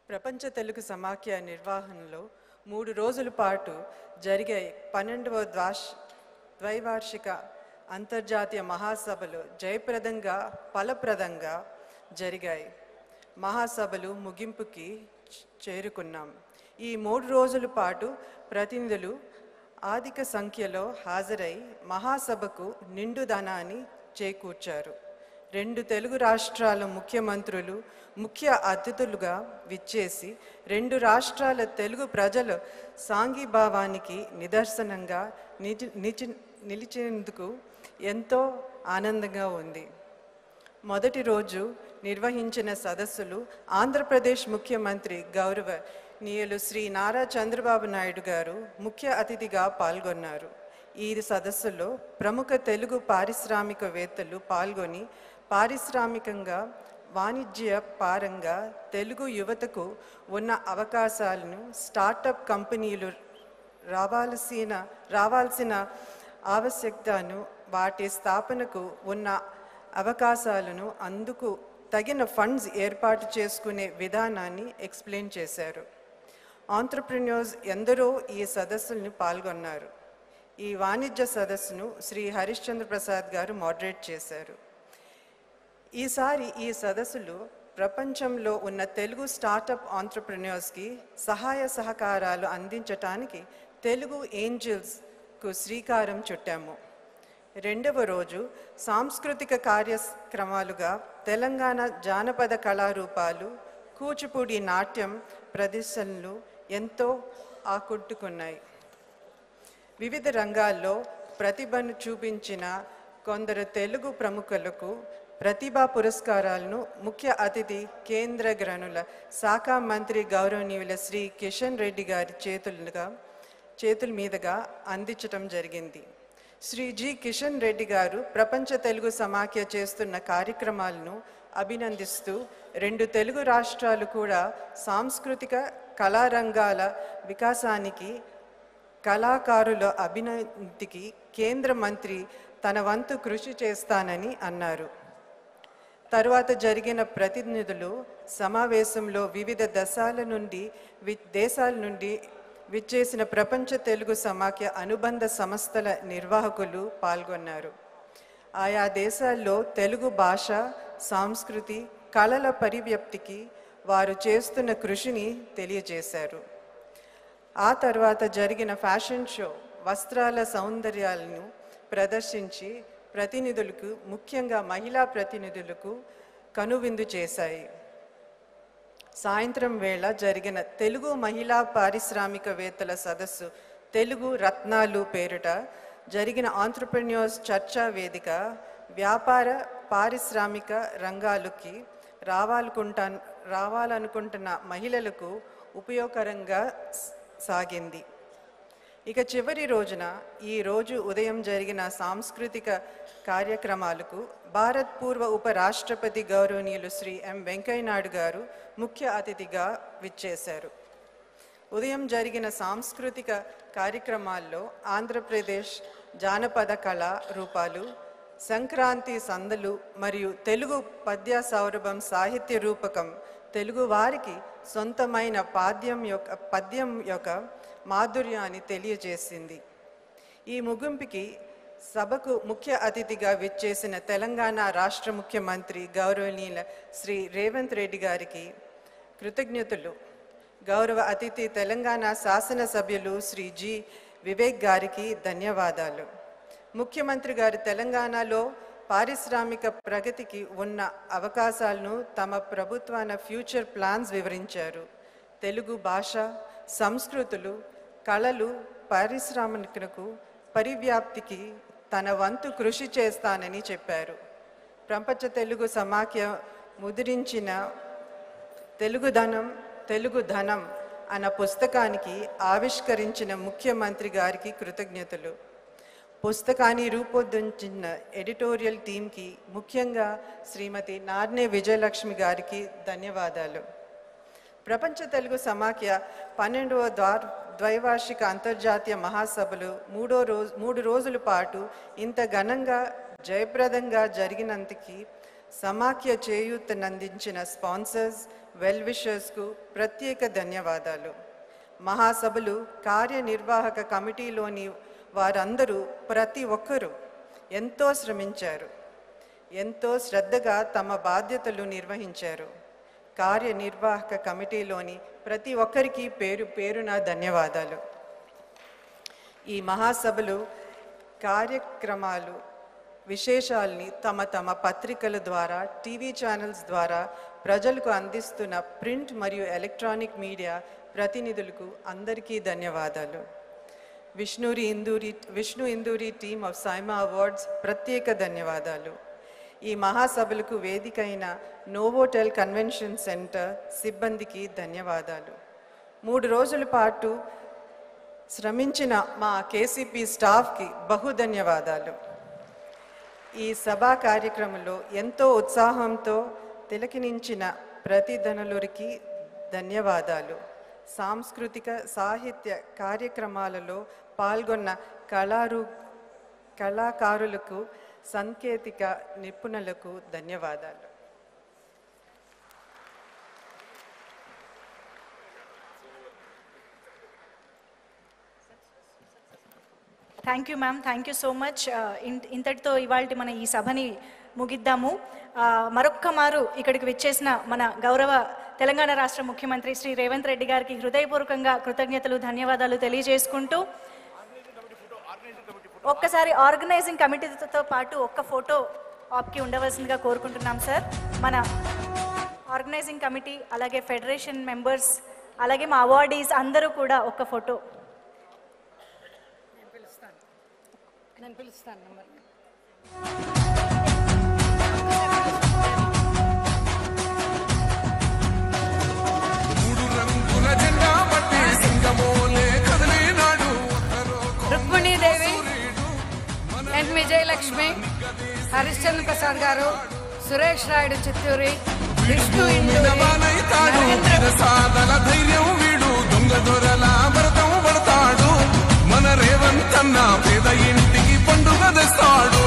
ప్రపంచ తెలుగు సమాఖ్య నిర్వహణలో 3 రోజుల పాటు జరిగే 12వ ద్వైవార్షిక అంతర్జాతీయ మహాసభలు జయప్రదంగా ఫలప్రదంగా జరిగాయి. మహాసభలు ముగింపుకి చేరుకున్నాం. ఈ 3 రోజుల పాటు ప్రతినిధులు అధిక సంఖ్యలో హాజరై మహాసభకు నిండుదనాన్ని చేకూర్చారు. 2 తెలుగు రాష్ట్రాల ముఖ్యమంత్రులు ముఖ్య అతిథులుగా విచ్చేసి 2 రాష్ట్రాల తెలుగు ప్రజల సాంఘీభావానికి నిదర్శనంగా నిలిచేందుకు ఎంతో ఆనందంగా ఉంది. మొదటి రోజు నిర్వహించిన సదస్సులు ఆంధ్రప్రదేశ్ ముఖ్యమంత్రి గౌరవనీయులు శ్రీ నారా చంద్రబాబు నాయుడు గారు ముఖ్య అతిథిగా పాల్గొన్నారు. ఈ సదస్సులో ప్రముఖ తెలుగు పారిశ్రామికవేత్తలు పాల్గొని పారిశ్రామికంగా, వాణిజ్య పరంగా తెలుగు యువతకు ఉన్న అవకాశాలను, స్టార్టప్ కంపెనీలు రావాల్సిన ఆవశ్యకతను, వాటి స్థాపనకు ఉన్న అవకాశాలను, అందుకు తగిన ఫండ్స్ ఏర్పాటు చేసుకునే విధానాన్ని ఎక్స్ప్లెయిన్ చేశారు. ఆంట్రప్రెన్యూర్స్ ఎందరో ఈ సదస్సులను పాల్గొన్నారు. ఈ వాణిజ్య సదస్సును శ్రీ హరిశ్చంద్ర ప్రసాద్ గారు మోడరేట్ చేశారు. ఈసారి ఈ సదస్సులు ప్రపంచంలో ఉన్న తెలుగు స్టార్టప్ ఆంట్రప్రెన్యూర్స్కి సహాయ సహకారాలు అందించటానికి తెలుగు ఏంజల్స్కు శ్రీకారం చుట్టాము. 2వ రోజు సాంస్కృతిక కార్యక్రమాలుగా తెలంగాణ జానపద కళారూపాలు, కూచిపూడి నాట్యం ప్రదర్శనలు ఎంతో ఆకట్టుకున్నాయి. వివిధ రంగాల్లో ప్రతిభను చూపించిన కొందరు తెలుగు ప్రముఖులకు ప్రతిభా పురస్కారాలను ముఖ్య అతిథి కేంద్ర గనుల శాఖ మంత్రి గౌరవనీయుల శ్రీ కిషన్ రెడ్డి గారి చేతుల మీదుగా అందించటం జరిగింది. శ్రీ జి కిషన్ రెడ్డి గారు ప్రపంచ తెలుగు సమాఖ్య చేస్తున్న కార్యక్రమాలను అభినందిస్తూ 2 తెలుగు రాష్ట్రాలు కూడా సాంస్కృతిక కళారంగాల వికాసానికి, కళాకారుల అభివృద్ధికి కేంద్ర మంత్రి తన వంతు కృషి చేస్తానని అన్నారు. తరువాత జరిగిన ప్రతినిధులు సమావేశంలో వివిధ దేశాల నుండి విచ్చేసిన ప్రపంచ తెలుగు సమాఖ్య అనుబంధ సంస్థల నిర్వాహకులు పాల్గొన్నారు. ఆయా దేశాల్లో తెలుగు భాష, సంస్కృతి, కళల పరివ్యాప్తికి వారు చేస్తున్న కృషిని తెలియజేశారు. ఆ తర్వాత జరిగిన ఫ్యాషన్ షో వస్త్రాల సౌందర్యాలను ప్రదర్శించి ప్రతినిధులకు, ముఖ్యంగా మహిళా ప్రతినిధులకు కనువిందు చేశాయి. సాయంత్రం వేళ జరిగిన తెలుగు మహిళా పారిశ్రామికవేత్తల సదస్సు తెలుగు రత్నాలు పేరిట జరిగిన ఆంట్రప్రెన్యూర్స్ చర్చా వేదిక వ్యాపార పారిశ్రామిక రంగాలకి రావాలనుకుంటున్న మహిళలకు ఉపయోగకరంగా సాగింది. ఇక చివరి రోజున ఈ రోజు ఉదయం జరిగిన సాంస్కృతిక కార్యక్రమాలకు భారత్ పూర్వ ఉపరాష్ట్రపతి గౌరవనీయులు శ్రీ ఎం వెంకయ్యనాయుడు గారు ముఖ్య అతిథిగా విచ్చేశారు. ఉదయం జరిగిన సాంస్కృతిక కార్యక్రమాల్లో ఆంధ్రప్రదేశ్ జానపద కళా రూపాలు, సంక్రాంతి సందలు మరియు తెలుగు పద్య సౌరభం సాహిత్య రూపకం తెలుగు వారికి సొంతమైన పద్యం యొక్క మాధుర్యాన్ని తెలియజేసింది. ఈ ముగింపుకి సభకు ముఖ్య అతిథిగా విచ్చేసిన తెలంగాణ రాష్ట్ర ముఖ్యమంత్రి గౌరవనీయుల శ్రీ రేవంత్ రెడ్డి గారికి కృతజ్ఞతలు. గౌరవ అతిథి తెలంగాణ శాసనసభ్యులు శ్రీ జి వివేక్ గారికి ధన్యవాదాలు. ముఖ్యమంత్రి గారు తెలంగాణలో పారిశ్రామిక ప్రగతికి ఉన్న అవకాశాలను తమ ప్రభుత్వాన ఫ్యూచర్ ప్లాన్స్ వివరించారు. తెలుగు భాష, సంస్కృతులు, కళలు, పారిశ్రామికలకు పరివ్యాప్తికి తన వంతు కృషి చేస్తానని చెప్పారు. ప్రపంచ తెలుగు సమాఖ్య ముద్రించిన తెలుగు ధనం అన్న పుస్తకానికి ఆవిష్కరించిన ముఖ్యమంత్రి గారికి కృతజ్ఞతలు. పుస్తకాన్ని రూపొందించిన ఎడిటోరియల్ టీంకి, ముఖ్యంగా శ్రీమతి నార్నే విజయలక్ష్మి గారికి ధన్యవాదాలు. ప్రపంచ తెలుగు సమాఖ్య 12వ ద్వైవార్షిక అంతర్జాతీయ మహాసభలు 3 రోజుల పాటు ఇంత ఘనంగా జయప్రదంగా జరిగినందుకు సమాఖ్య చేయూతనందించిన స్పాన్సర్స్, వెల్ విషర్స్కు ప్రత్యేక ధన్యవాదాలు. మహాసభలు కార్యనిర్వాహక కమిటీలోని వారందరూ ప్రతి ఒక్కరూ ఎంతో శ్రమించారు, ఎంతో శ్రద్ధగా తమ బాధ్యతలు నిర్వహించారు. కార్యనిర్వాహక కమిటీలోని ప్రతి ఒక్కరికి పేరు పేరున ధన్యవాదాలు. ఈ మహాసభలు కార్యక్రమాలు విశేషాల్ని తమ పత్రికల ద్వారా, టీవీ ఛానల్స్ ద్వారా ప్రజలకు అందిస్తున్న ప్రింట్ మరియు ఎలక్ట్రానిక్ మీడియా ప్రతినిధులకు అందరికీ ధన్యవాదాలు. Vishnu Induri team of SIIMA awards ప్రత్యేక ధన్యవాదాలు. ఈ మహాసభలకు వేదికైన నోవోటెల్ కన్వెన్షన్ సెంటర్ సిబ్బందికి ధన్యవాదాలు. 3 రోజుల పాటు శ్రమించిన మా కేసీపీ స్టాఫ్కి ధన్యవాదాలు. ఈ సభా కార్యక్రమంలో ఎంతో ఉత్సాహంతో తిలకించిన ప్రతినిధులకి ధన్యవాదాలు. సాంస్కృతిక సాహిత్య కార్యక్రమాలలో పాల్గొన్న కళాకారులకు, సాంకేతిక నిపుణులకు ధన్యవాదాలు. Thank you ma'am, thank you so much. ఇంతటితో ఇవాళ మన ఈ సభని ముగిద్దాము. మరొక్క మారు ఇక్కడికి విచ్చేసిన మన గౌరవ తెలంగాణ రాష్ట్ర ముఖ్యమంత్రి శ్రీ రేవంత్ రెడ్డి గారికి హృదయపూర్వకంగా కృతజ్ఞతలు, ధన్యవాదాలు తెలియజేసుకుంటూ ఒక్కసారి ఆర్గనైజింగ్ కమిటీతో పాటు ఒక్క ఫోటో ఆప్కి ఉండవలసిందిగా కోరుకుంటున్నాం సార్. మన ఆర్గనైజింగ్ కమిటీ, అలాగే ఫెడరేషన్ మెంబర్స్, అలాగే మా అవార్డీస్ అందరూ కూడా ఒక్క ఫోటో. నేను పిలుస్తాను నెంబర్. రుక్మిణీదేవి, ఎన్ విజయలక్ష్మి, హరిశ్చంద్ర ప్రసాద్ గారు, సురేష్ రాయుడు చిత్తూరి, విష్ణు మన రేవంత్ అన్న పేద ఇంటికి పండుగ తెస్తాడు.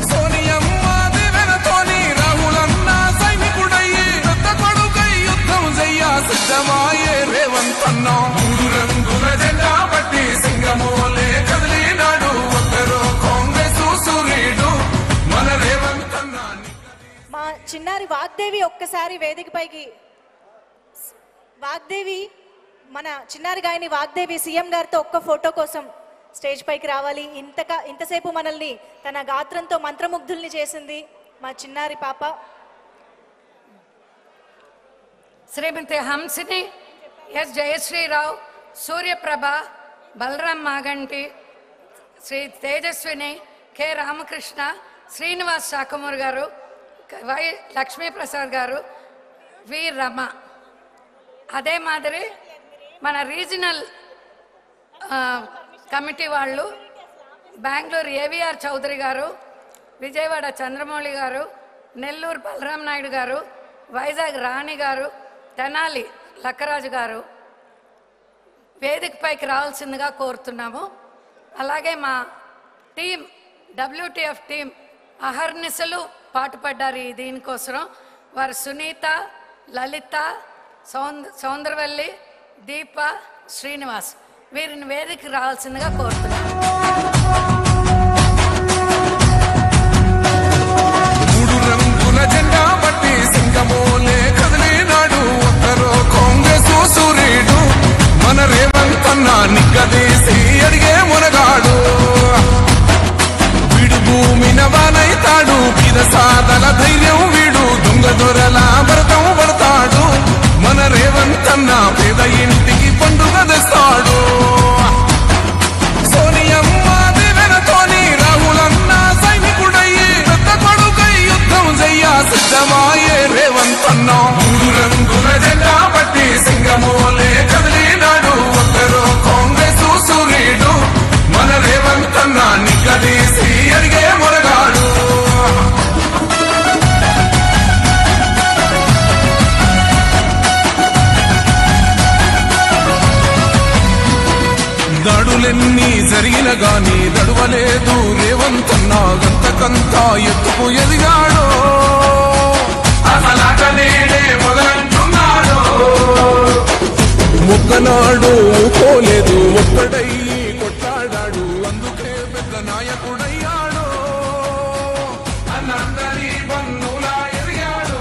సోనియమ్మ దివెనతోని రాహులన్న సైనికుడయ్యి పెద్ద కొడుకై యుద్ధం చెయ్య సిద్ధమాయే రేవంత్ అన్న. 3 రంగుల జెండా పట్టి సింగమోలే కదిలినాడు. ఒక్కరో కాంగ్రెస్ చిన్నారి వాగ్దేవి ఒక్కసారి వేదికపైకి, వాగ్దేవి మన చిన్నారి గాయని వాగ్దేవి సీఎం గారితో ఒక్క ఫోటో కోసం స్టేజ్ పైకి రావాలి. ఇంతసేపు మనల్ని తన గాత్రంతో మంత్రముగ్ధుల్ని చేసింది మా చిన్నారి పాప. శ్రీమతి హంసిని, ఎస్ జయశ్రీరావు, సూర్యప్రభ, బలరాం మాగంటి, శ్రీ తేజస్విని, కె రామకృష్ణ, శ్రీనివాస్ శాఖమూర్ గారు, వై లక్ష్మీప్రసాద్ గారు, వి రమ. అదే మాదిరి మన రీజనల్ కమిటీ వాళ్ళు బెంగళూరు ఏవిఆర్ చౌదరి గారు, విజయవాడ చంద్రమౌళి గారు, నెల్లూరు బలరాం నాయుడు గారు, వైజాగ్ రాణి గారు, తెనాలి లక్కరాజు గారు వేదికపైకి రావాల్సిందిగా కోరుతున్నాము. అలాగే మా టీం, WTF టీం అహర్నిశలు పాటుపడ్డారు దీనికోసం. వారు సునీత, లలిత, సౌందరవల్లి, దీప, శ్రీనివాస్ వీరిని వేదికకి రావాల్సిందిగా కోరుతున్నాను. మూడు రంగుల జెండా బట్టి సింగమోలే కదిలినాడు ఒక్కరో కాంగ్రెస్ సూర్యుడు మన రేవంత్ అన్న నిగ్గదీసి అడిగే మునగాడు. వీడు భూమిన వానైతాడు, బీద సాదల ధైర్యం వీడు, దొంగ దొరల భరతం పడతాడు. మన రేవంత్ అన్న పేద ఇంటికి పండుగ తెస్తాడు. సోనియమ్మ దివెనతోని రాహులన్న సైనికుడయ్యి పెద్ద కొడుకై యుద్ధం చెయ్య సిద్ధమాయే రేవంత్ అన్న. మూడు రంగుల జెండా బట్టి సింగమోలే కదిలినాడు ఒక్కరో కాంగ్రెస్ సూర్యుడు మన రేవంత్ అన్న నిగ్గదీసి అడిగే మునగాడు. దాడులెన్ని జరిగిన గాని దడువలేదు రేవంత్ అన్న గంతకంతా ఎత్తుకు ఎదిగాడు. అసలాట నేడే మొదలంటున్నాడు. ముక్కనాడు పోలేదు, ఒక్కడయ్యి కొట్లాడాడు, అందుకే పెద్ద నాయకుడయ్యాడు. అన్నందరి బంధువులా ఎదిగాడు.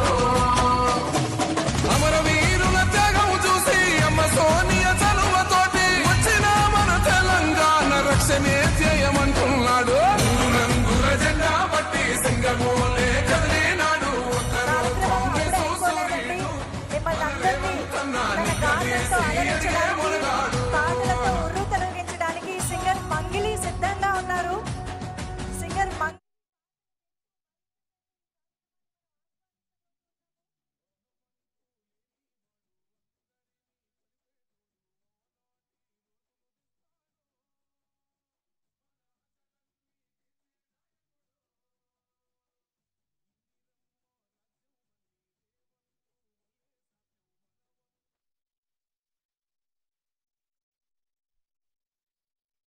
అమరవీరుల త్యాగం చూసి అమ్మ సోనియ చలువతోటి వచ్చిన మన తెలంగాణ రక్షణే చేయమంటున్నాడు. మూడు రంగుల జెండా బట్టి సింగమోలే కదిలినాడు ఒక్కరో కాంగ్రెస్ సూర్యుడు మన రేవంత్ అన్న నిగ్గదీసి అడిగే మునగాడు. పాటలతో ఉర్రు తొలగించడానికి సింగర్ మంగిలి సిద్ధంగా ఉన్నారు.